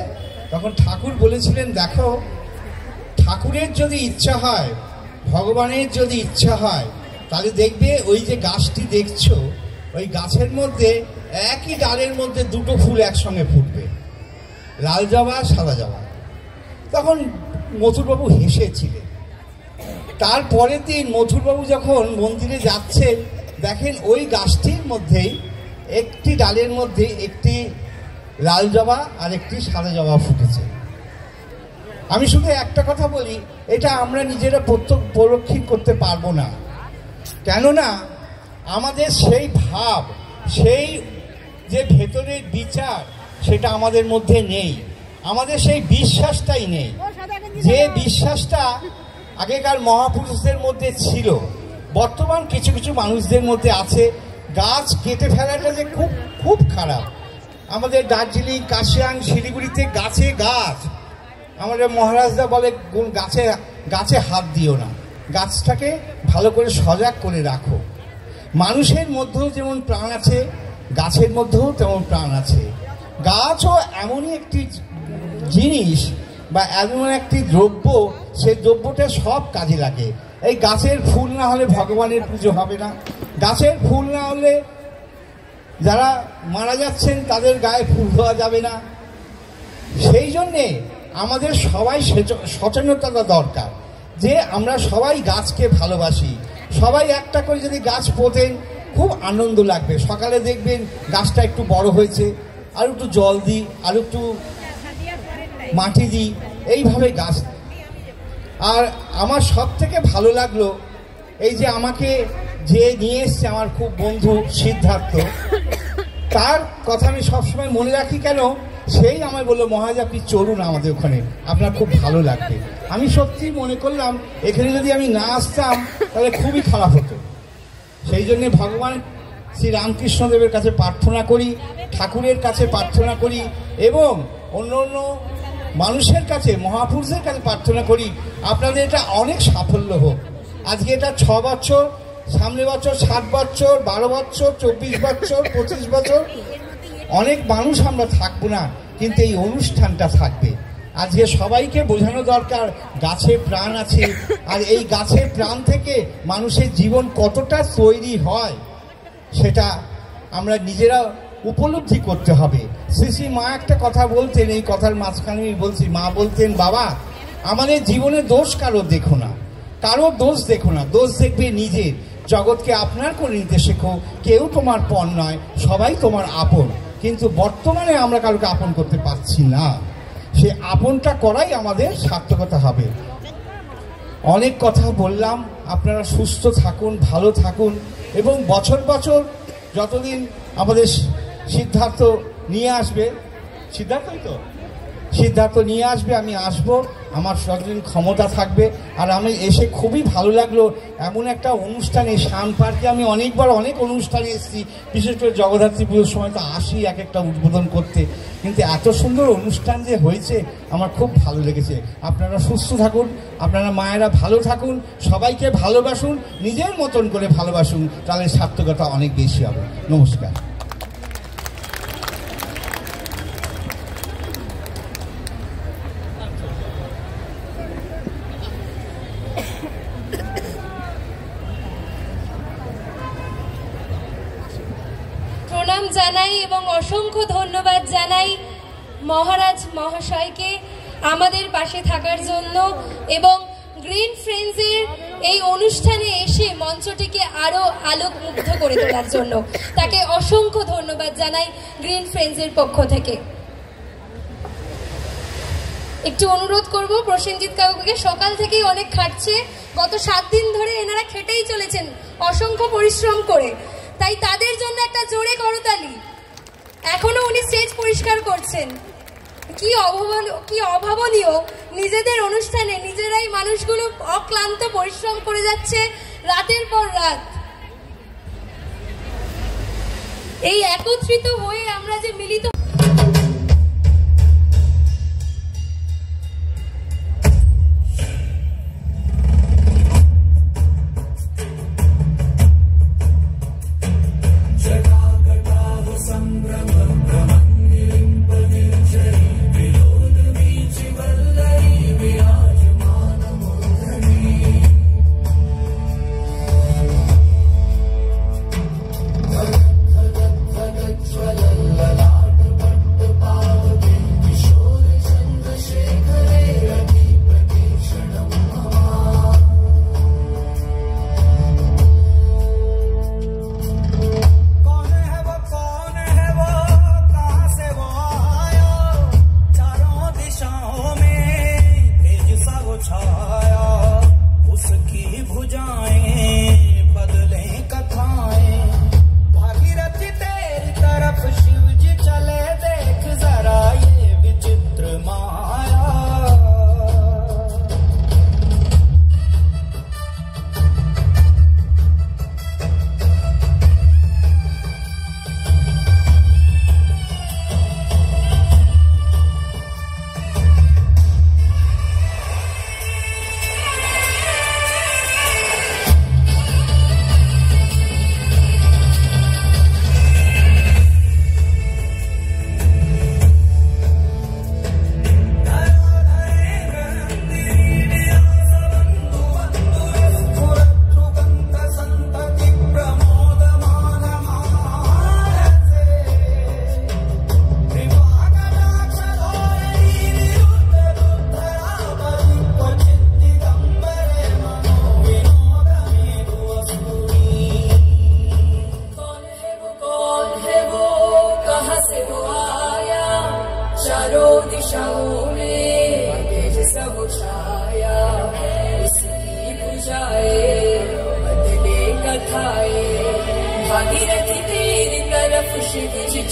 তখন ঠাকুর বলেছিলেন, দেখো ঠাকুরের যদি ইচ্ছা হয়, ভগবানের যদি ইচ্ছা হয়, তাহলে দেখবে ওই যে গাছটি দেখছো, ওই গাছের মধ্যে একই ডালের মধ্যে দুটো ফুল একসঙ্গে ফুটবে, লাল জবা সাদা জবা। তখন মথুরবাবু হেসেছিলেন। তারপরের দিন মথুরবাবু যখন মন্দিরে যাচ্ছেন, দেখেন ওই গাছটির মধ্যেই একটি ডালের মধ্যে একটি লাল জবা আর একটি সাদা জবা ফুটেছে। আমি শুধু একটা কথা বলি, এটা আমরা নিজেরা পরোক্ষণ করতে পারবো না, কেননা আমাদের সেই ভাব, সেই যে ভেতরের বিচার, সেটা আমাদের মধ্যে নেই। আমাদের সেই বিশ্বাসটাই নেই, যে বিশ্বাসটা আগেকার মহাপুরুষদের মধ্যে ছিল, বর্তমান কিছু কিছু মানুষদের মধ্যে আছে। গাছ কেটে ফেলাটা যে খুব খুব খারাপ। আমাদের দার্জিলিং, কাশিয়াং, শিলিগুড়িতে গাছে গাছ, আমাদের মহারাজরা বলে গাছে গাছে হাত দিও না, গাছটাকে ভালো করে সজাগ করে রাখো। মানুষের মধ্যেও যেমন প্রাণ আছে, গাছের মধ্যেও তেমন প্রাণ আছে। গাছও এমনই একটি জিনিস বা এমন একটি দ্রব্য, সেই দ্রব্যটা সব কাজে লাগে। এই গাছের ফুল না হলে ভগবানের পুজো হবে না, গাছের ফুল না হলে যারা মারা যাচ্ছেন তাদের গায়ে ফুল দেওয়া যাবে না। সেই জন্যে আমাদের সবাই সচেতনতা দরকার, যে আমরা সবাই গাছকে ভালোবাসি। সবাই একটা করে যদি গাছ পোতেন খুব আনন্দ লাগবে। সকালে দেখবেন গাছটা একটু বড় হয়েছে, আর একটু জল দিই, আর একটু মাটি দিই, এইভাবে গাছ। আর আমার সব থেকে ভালো লাগলো এই যে আমাকে যে নিয়ে এসছে আমার খুব বন্ধু সিদ্ধার্থ, তার কথা আমি সবসময় মনে রাখি। কেন? সেই আমায় বললো, মহারাজ আপনি চলুন আমাদের ওখানে, আপনার খুব ভালো লাগবে। আমি সত্যি মনে করলাম এখানে যদি আমি না আসতাম তাহলে খুবই খারাপ হতো। সেই জন্যে ভগবান শ্রী রামকৃষ্ণদেবের কাছে প্রার্থনা করি, ঠাকুরের কাছে প্রার্থনা করি, এবং অন্য অন্য মানুষের কাছে, মহাপুরুষের কাছে প্রার্থনা করি আপনাদের এটা অনেক সাফল্য হোক। আজকে এটা 6 বছর, সামনে বছর 7 বছর, 12 বছর, 24 বছর, 25 বছর, অনেক মানুষ আমরা থাকবো না, কিন্তু এই অনুষ্ঠানটা থাকবে। আজকে সবাইকে বোঝানো দরকার গাছে প্রাণ আছে, আর এই গাছের প্রাণ থেকে মানুষের জীবন কতটা তৈরি হয় সেটা আমরা নিজেরা উপলব্ধি করতে হবে। শ্রী মা একটা কথা বলতেন, এই কথার মাঝখানে আমি বলছি, মা বলতেন, বাবা আমাদের জীবনে দোষ কারো দেখো না, কারোর দোষ দেখো না, দোষ দেখবে নিজের। জগৎকে আপনার করে নিতে শেখো, কেউ তোমার পর নয়, সবাই তোমার আপন। কিন্তু বর্তমানে আমরা কারোকে আপন করতে পারছি না, সে আপনটা করাই আমাদের সার্থকতা হবে। অনেক কথা বললাম, আপনারা সুস্থ থাকুন, ভালো থাকুন, এবং বছর বছর যতদিন আমাদের সিদ্ধার্থ নিয়ে আসবে, সিদ্ধার্থ নিয়ে আসবে, আমি আসব, আমার যতদিন ক্ষমতা থাকবে। আর আমি এসে খুবই ভালো লাগলো, এমন একটা অনুষ্ঠানে, শান পার্কে আমি অনেকবার অনেক অনুষ্ঠানে এসেছি, বিশেষ করে জগদ্ধাত্রী পুজোর সময় তো আসি এক একটা উদ্বোধন করতে, কিন্তু এত সুন্দর অনুষ্ঠান যে হয়েছে আমার খুব ভালো লেগেছে। আপনারা সুস্থ থাকুন, আপনারা মায়েরা ভালো থাকুন, সবাইকে ভালোবাসুন, নিজের মতন করে ভালোবাসুন, তাহলে সার্থকতা অনেক বেশি হবে। নমস্কার। প্রণাম জানাই এবং অসংখ্য ধন্যবাদ জানাই মহারাজ মহাশয়কে আমাদের পাশে থাকার জন্য, এবং গ্রিন ফ্রেন্ডসের এই অনুষ্ঠানে এসে মঞ্চটিকে আরো আলোকমুগ্ধ করে তোলার জন্য তাকে অসংখ্য ধন্যবাদ জানাই গ্রিন ফ্রেন্ডসের পক্ষ থেকে। একটু অনুরোধ করব প্রসেনজিৎ কাকুকে, সকাল থেকেই অনেক খাটছে, গত 7 দিন ধরে এনারা খেটেই চলেছেন অসংখ্য পরিশ্রম করে, তাই তাদের জন্য একটা জোরে করতালি। এখনো উনি স্টেজ পরিষ্কার করছেন, কি অভাবনীয়, নিজেদের অনুষ্ঠানে নিজেরাই মানুষগুলো অক্লান্ত পরিশ্রম করে যাচ্ছে রাতের পর রাত। এই একত্রিত হয়ে আমরা যে মিলিত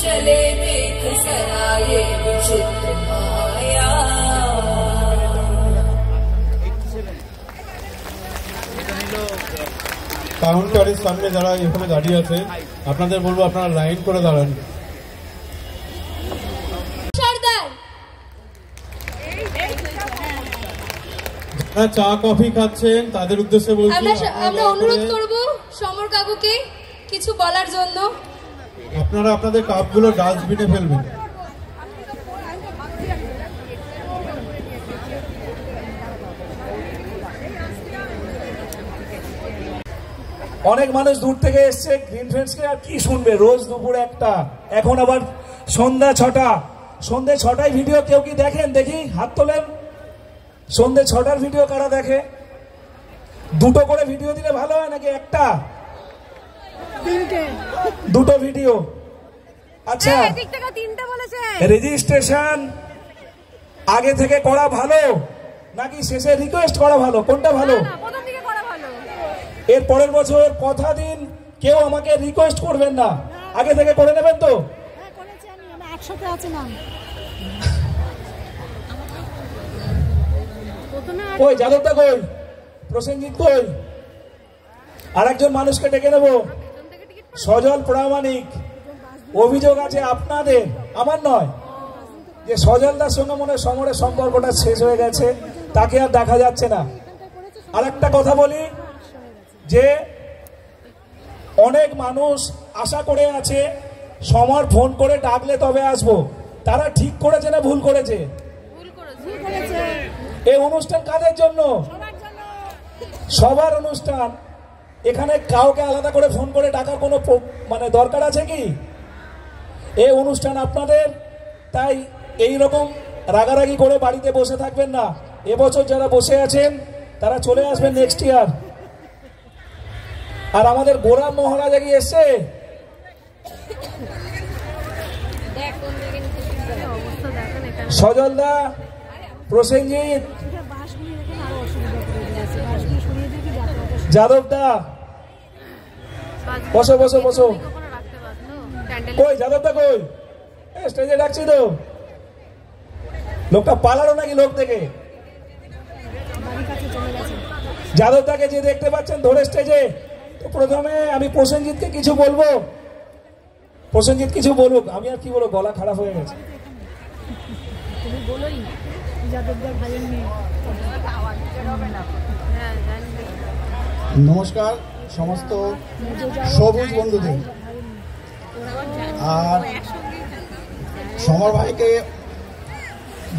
चले देख सराये विचित्र माया। কাউন্টারের সামনে যারা এখানে দাঁড়িয়ে আছে আপনাদের বলবো আপনারা লাইন করে দাঁড়ান। যারা চা কফি খাচ্ছেন তাদের উদ্দেশ্যে বলছি আমরা অনুরোধ করব সমর কাকুকে কিছু বলার জন্য। আপনারা আপনাদের কাপগুলো ডাস্টবিনে ফেলবেন। অনেক মানুষ দূর থেকে এসছে গ্রিন ফ্রেন্ডসকে আর কি শুনবে, রোজ দুপুরে একটা, এখন আবার সন্ধ্যা 6টা, সন্ধ্যে 6টায় ভিডিও কেউ কি দেখেন? দেখি হাত তোলেন। সন্ধ্যে 6টার ভিডিও কারা দেখে? দুটো করে ভিডিও দিলে ভালো হয় নাকি একটা? দুটো ভিডিও। আচ্ছা, রেজিস্ট্রেশন আগে থেকে করা ভালো নাকি শেষে রিকোয়েস্ট করা ভালো? কোনটা ভালো? এর পরের বছর কথা দিন কেউ আমাকে রিকোয়েস্ট করবেন না, আগে থেকে করে নেবেন তো? কই যাদবটা, কই প্রসেনজিৎ, কই আরেকজন মানুষকে ডেকে নেব, সজল প্রামাণিক। অভিযোগ আছে আপনাদের, আমার নয়, যে সজলদার সঙ্গে মনে হয় সমরের সম্পর্কটা শেষ হয়ে গেছে, তাকে আর দেখা যাচ্ছে না। আর একটা কথা বলি যে অনেক মানুষ আশা করে আছে সমর ফোন করে ডাকলে তবে আসবো, তারা ঠিক করেছে না ভুল করেছে? এই অনুষ্ঠান কাদের জন্য? সবার অনুষ্ঠান। এখানে কাউকে আলাদা করে ফোন করে ডাকার কোনো মানে দরকার আছে কি? এই অনুষ্ঠান আপনাদের, তাই এই রকম রাগারাগি করে বাড়িতে বসে থাকবেন না। এবছর যারা বসে আছেন তারা চলে আসবেন নেক্সট ইয়ার। আর আমাদের গোরাম মহারাজ এগিয়ে এসছে, সজলদা, প্রসেনজিৎ, যাদবদা, বসো বসো বসো। কই যাদবদা, কই স্টেজে ডাকছি তো। লোকটা পালালো নাকি লোক থেকে? যাদবদাকে যে দেখতে পাচ্ছেন ধরে স্টেজে, তো প্রথমে আমি প্রসেনজিৎকে কিছু বলবো। প্রসেনজিৎ কিছু বলুক, আমি আর কি বলবো, গলা খারাপ হয়ে গেছে। নমস্কার সমস্ত সবুজ বন্ধুদের, আর সমর ভাইকে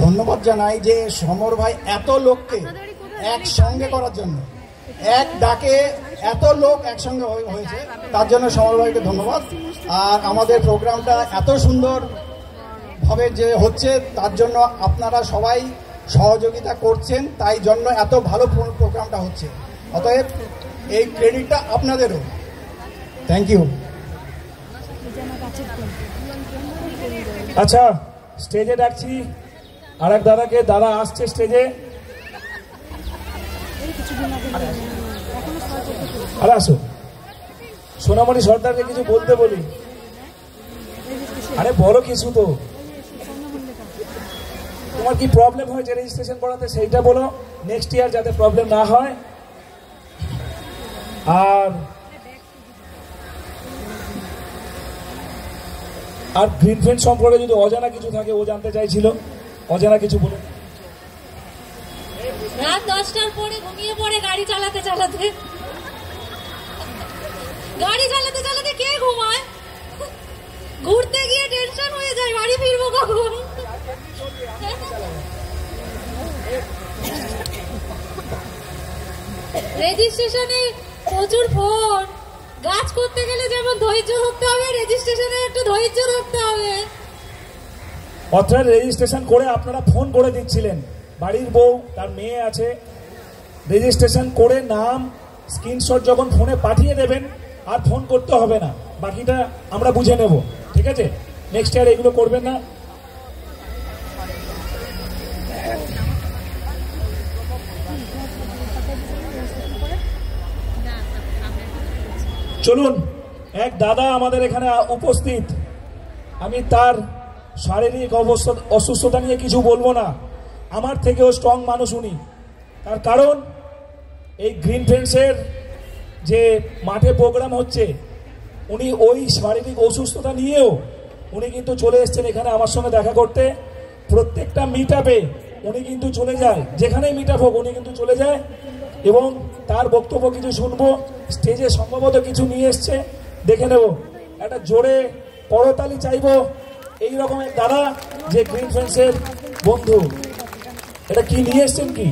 ধন্যবাদ জানাই যে সমর ভাই এত লোককে একসঙ্গে করার জন্য, এক ডাকে এত লোক একসঙ্গে হয়েছে, তার জন্য সমর ভাইকে ধন্যবাদ। আর আমাদের প্রোগ্রামটা এত সুন্দরভাবে যে হচ্ছে তার জন্য আপনারা সবাই সহযোগিতা করছেন, তাই জন্য এত ভালো প্রোগ্রামটা হচ্ছে। অতএব এই ক্রেডিটটা আপনাদেরও। Thank you. আচ্ছা, স্টেজে ডাকছি আর এক দাদাকে। দাদা আসছে স্টেজে। আরে আসো, সোনামণি সর্দারকে কিছু বলতে বলি। আরে বলো কিছু তো, তোমার কি প্রবলেম হয়েছে রেজিস্ট্রেশন করাতে সেইটা বলো, নেক্সট ইয়ার যাতে প্রবলেম না হয়। আর গ্রিন ফ্রেন্ড সম্পর্কে যদি অজানা কিছু থাকে, ও জানতে চাইছিল, অজানা কিছু বলে। রাত 10টার পরে ঘুমিয়ে পড়ে গাড়ি চালাতে চালাতে। গাড়ি চালাতে চালাতে কে ঘুমায়? ঘুরতে গিয়ে টেনশন হয়ে যায় বাড়ি ফিরবো কখন। রেজিস্ট্রেশনে প্রচুর ফোন। গাছ করতে গেলে যেমন ধৈর্য ধরতে হবে, রেজিস্ট্রেশনে একটু ধৈর্য ধরতে হবে। অর্থাৎ রেজিস্ট্রেশন করে আপনারা ফোন করে দিচ্ছিলেন, বাড়ির বউ তার মেয়ে আছে, রেজিস্ট্রেশন করে নাম স্ক্রিনশট যখন ফোনে পাঠিয়ে দেবেন আর ফোন করতে হবে না, বাকিটা আমরা বুঝে নেব, ঠিক আছে? নেক্সট ইয়ার এগুলো করবেন না। চলুন, এক দাদা আমাদের এখানে উপস্থিত, আমি তার শারীরিক অসুস্থতা নিয়ে কিছু বলবো না, আমার থেকেও স্ট্রং মানুষ উনি। তার কারণ এই গ্রিন ফ্রেন্ডসের যে মাঠে প্রোগ্রাম হচ্ছে, উনি ওই শারীরিক অসুস্থতা নিয়েও উনি কিন্তু চলে এসছেন এখানে আমার সঙ্গে দেখা করতে। প্রত্যেকটা মিট আপে উনি কিন্তু চলে যায়, যেখানেই মিট আপ হোক উনি কিন্তু চলে যায়, এবং তার বক্তব্য কিছু শুনবো। স্টেজে সম্ভবত কিছু নিয়ে এসছে, দেখে নেব। একটা জোরে করতালি চাইবো এইরকম এক দাদা যে গ্রিন ফ্রেন্ডসের বন্ধু। এটা কি নিয়ে এসছেন কি?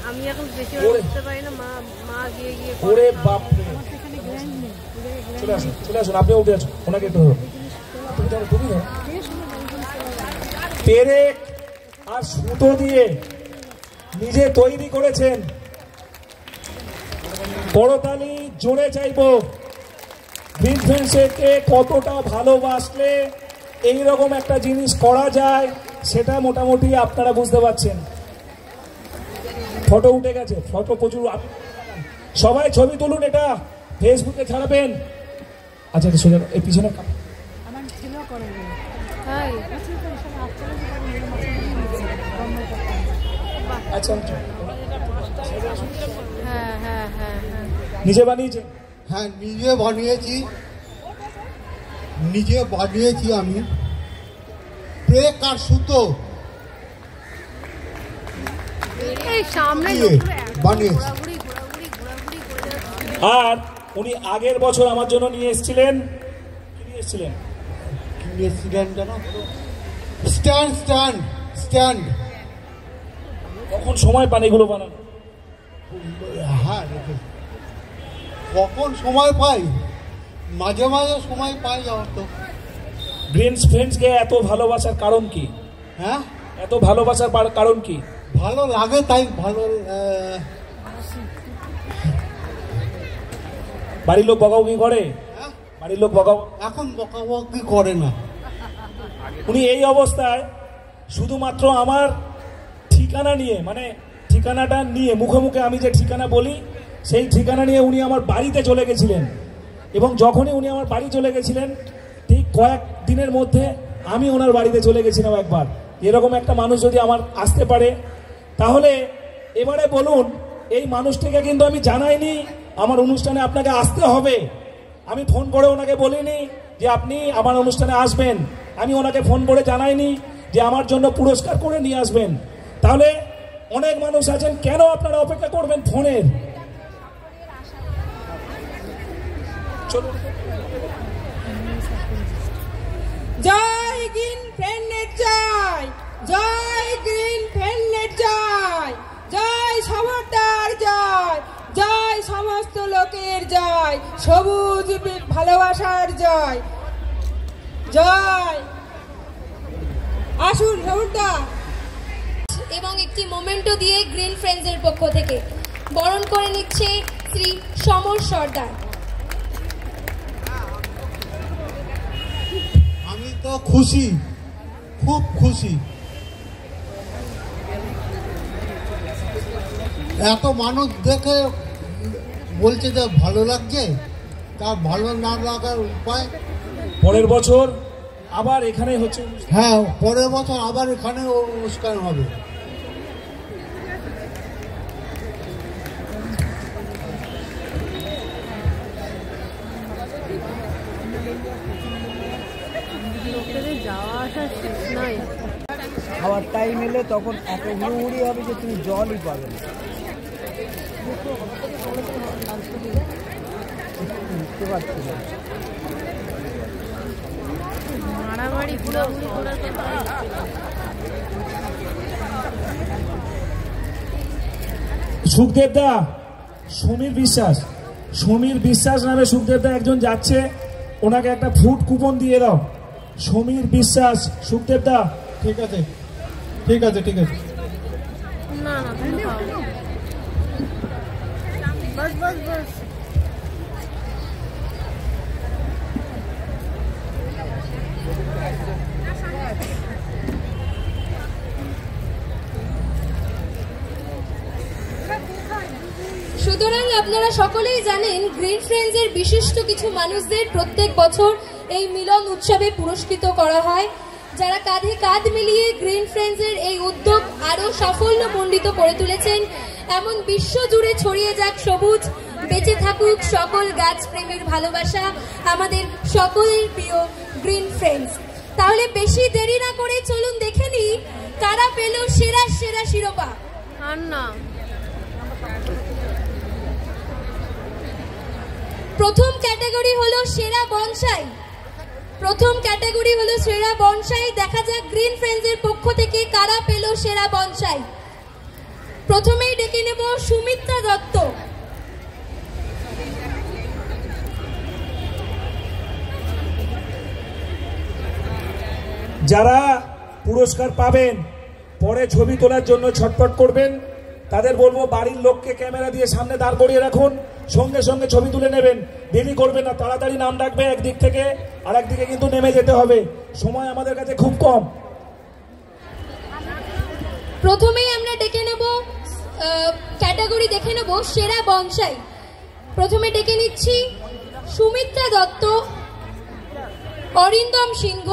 আমি এখন বেশি বুঝতে পারি না, মা গিয়ে ওরে বাপ রে, চলে আসুন চলে আসুন, আপনি উঠে আসুন, ওনাকে একটু পেরেক আর সুতো দিয়ে নিজে তৈরি করেছেন। করতালি জোরে চাইবো। গ্রিন ফ্রেন্ডসকে কতটা ভালোবাসলে এইরকম একটা জিনিস করা যায় সেটা মোটামুটি আপনারা বুঝতে পারছেন। ফটো উঠে গেছে, ফটো প্রচুর, সবাই ছবি তুলুন, এটা ফেসবুকে ছাড়াবেন। আচ্ছা সোজা এই পিছনে আচ্ছা নিজে বানিয়েছে? হ্যাঁ নিজে বানিয়েছি আমি। ব্রেক আর সুতো বানিয়েছি। আর উনি আগের বছর আমার জন্য নিয়ে এসেছিলেন, স্ট্যান্ড। কখন সময় পান এগুলো বানানো? হ্যাঁ কখন সময় পাই, মাঝে মাঝে সময় পাই। তো গ্রিন ফ্রেন্ডসকে এত ভালোবাসার কারণ কি? হ্যাঁ এত ভালোবাসার কারণ কি? ভালো লাগে তাই। ভালো বাড়ির লোক বকাবকি করে? বাড়ির লোক এখন বকাবকি করে না। উনি এই অবস্থায় শুধুমাত্র আমার ঠিকানা নিয়ে, মানে ঠিকানাটা নিয়ে, মুখে মুখে আমি যে ঠিকানা বলি সেই ঠিকানা নিয়ে উনি আমার বাড়িতে চলে গেছিলেন। এবং যখনই উনি আমার বাড়ি চলে গেছিলেন ঠিক কয়েক দিনের মধ্যে আমি ওনার বাড়িতে চলে গেছিলাম একবার। এরকম একটা মানুষ যদি আমার আসতে পারে, তাহলে এবারে বলুন, এই মানুষটিকে কিন্তু আমি জানাইনি আমার অনুষ্ঠানে আপনাকে আসতে হবে। আমি ফোন করে ওনাকে বলিনি যে আপনি আমার অনুষ্ঠানে আসবেন। আমি ওনাকে ফোন করে জানাইনি যে আমার জন্য পুরস্কার করে নিয়ে আসবেন। তাহলে অনেক মানুষ আছেন, কেন আপনারা অপেক্ষা করবেন ফোনের? জয় গ্রিন ফ্রেন্ডের জয়, জয় গ্রিন ফ্রেন্ডের জয়, জয় সমর্দার জয়, জয় সমস্ত লোকের জয়, সবুজ ভালোবাসার জয়, জয়। আসুন সমর্দার। এবং একটি মোমেন্টো দিয়ে গ্রিন ফ্রেন্ডসের পক্ষ থেকে বরণ করে নিচ্ছে শ্রী সমর সর্দার। আমি তো খুশি, খুব খুশি। এত মানুষ দেখে বলছে যে ভালো লাগছে, তার ভালো না লাগার উপায়? পরের বছর আবার এখানে হচ্ছে। হ্যাঁ পরের বছর আবার এখানে অনুষ্ঠান হবে। যাওয়া আসা শেষ নয়। খাওয়ার টাইম এলে তখন এত হুড়ি হবে যে তুমি জলই পাবে না। বুঝতে পারছি না। মারামারি ঘোরাঘুরি করার কথা। সুখদেব দা, সমীর বিশ্বাস নামে সুখদেব দা একজন যাচ্ছে, ওনাকে একটা ফুড কুপন দিয়ে দাও। সমীর বিশ্বাস, সুখদেব দা। ঠিক আছে ঠিক আছে ঠিক আছে। না না তুমি খাও। বস বস বস। সুতরাং আপনারা সকলেই জানেন গ্রিন ফ্রেন্ডসের বিশিষ্ট কিছু মানুষদের প্রত্যেক বছর এই মিলন উৎসবে পুরস্কৃত করা হয়, যারা কাঁধে কাঁধ মিলিয়ে গ্রিন ফ্রেন্ডসের এই উদ্যোগ আরো সাফল্যমণ্ডিত করে তুলেছেন। এমন বিশ্ব জুড়ে ছড়িয়ে যাক সবুজ, বেঁচে থাকুক সকল গাছ প্রেমের ভালোবাসা, আমাদের সকলের প্রিয় গ্রিন ফ্রেন্ডস। তাহলে বেশি দেরি না করে চলুন দেখে নিই কারা পেল সেরা সেরা শিরোপা। প্রথম ক্যাটাগরি হলো সেরা বনসাই। প্রথম ক্যাটাগরি হলো সেরা বনসাই। দেখা যাক গ্রিন ফ্রেন্ডসের পক্ষ থেকে কারা পেল সেরা বনসাই। প্রথমেই ডেকে নেব সুমিত্রা দত্ত। যারা পুরস্কার পাবেন পরে ছবি তোলার জন্য ছটফট করবেন, তাদের বলবো বাড়ির লোককে ক্যামেরা দিয়ে সামনে দাঁড় করিয়ে রাখুন, সঙ্গে সঙ্গে ছবি তুলে নেবেন, দেরি করবেন না, তাড়াতাড়ি নাম ডাকবে একদিক থেকে, আর একদিকে কিন্তু নেমে যেতে হবে, সময় আমাদের কাছে খুব কম। প্রথমেই আমরা ডেকে নেব ক্যাটাগরি দেখে নেব সেরা বনসাই। প্রথমে ডেকে নিচ্ছি সুমিত্রা দত্ত, অরিন্দম সিংহ।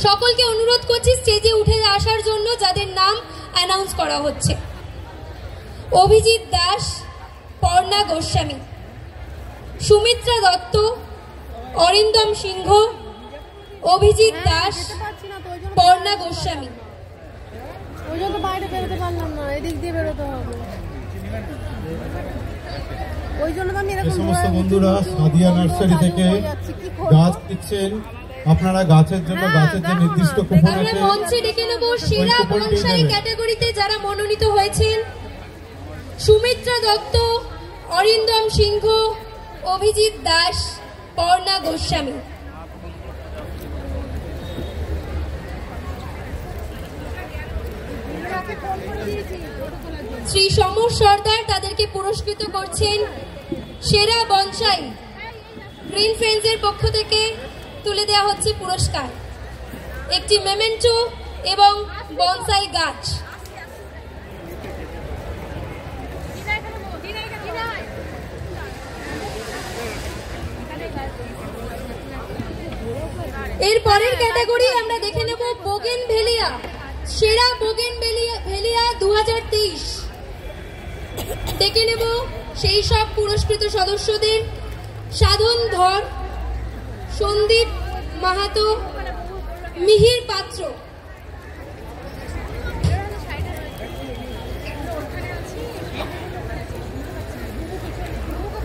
সকলকে অনুরোধ করছি স্টেজে উঠে আসার জন্য, যাদের নাম অ্যানাউন্স করা হচ্ছে। অভিজিৎ দাস, পর্ণা গোস্বামী, সুমিত্রা দত্ত, অরিন্দম সিংহ, অভিজিৎ দাস, পর্ণা গোস্বামী। ওই জন্য বাইরে বেরোতে পারলাম না, এদিক দিয়ে বেরোতে হবে। ওই জন্য আমি এরকম সমস্ত বন্ধুরা সাদিয়া নার্সারি থেকে গাছ দিচ্ছেন, আপনারা গাছের জন্য গাছের যে নির্দিষ্ট কুপন আছে মঞ্চে ডেকে নেব সেরা বনসাই ক্যাটাগরিতে যারা মনোনীত হয়েছেন। সুমিত্রা দত্ত, অরিন্দম সিংহ, অভিজিৎ দাস, পর্ণা গোস্বামী। শ্রী সমর সর্দার তাদেরকে পুরস্কৃত করছেন। সেরা বনসাই গ্রিন ফ্রেন্ডসের পক্ষ থেকে তুলে দেওয়া হচ্ছে পুরস্কার, একটি মেমেন্টো এবং বনসাই গাছ। এর পরের ক্যাটাগরি আমরা দেখে নেব বোগেনভেলিয়া। সেরা বোগেনভেলিয়া 2023 দেখে নেব সেই সব পুরস্কৃত সদস্যদের। সাধন ধর, সন্দীপ মাহাতো, মিহির পাত্র।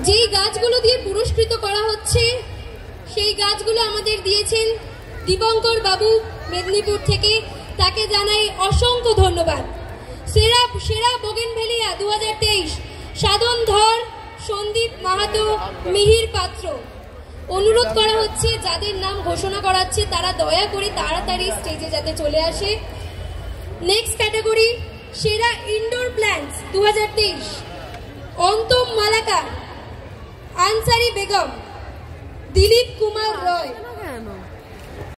যেই গাছগুলো দিয়ে পুরস্কৃত করা হচ্ছে সেই গাছগুলো আমাদের দিয়েছেন দীপঙ্কর বাবু মেদিনীপুর থেকে, তাকে জানাই অসংখ্য ধন্যবাদ। সেরা বোগেনভেলিয়া 2023 সাধন ধর, সন্দীপ মাহাতো, মিহির পাত্র। অনুরোধ করা হচ্ছে যাদের নাম ঘোষণা করাচ্ছে তারা দয়া করে তাড়াতাড়ি স্টেজে যাতে চলে আসে। নেক্সট ক্যাটাগরি সেরা ইনডোর প্ল্যান্টস 2023 অন্তম মালাকার, আনসারি বেগম, দিলীপ কুমার রয়।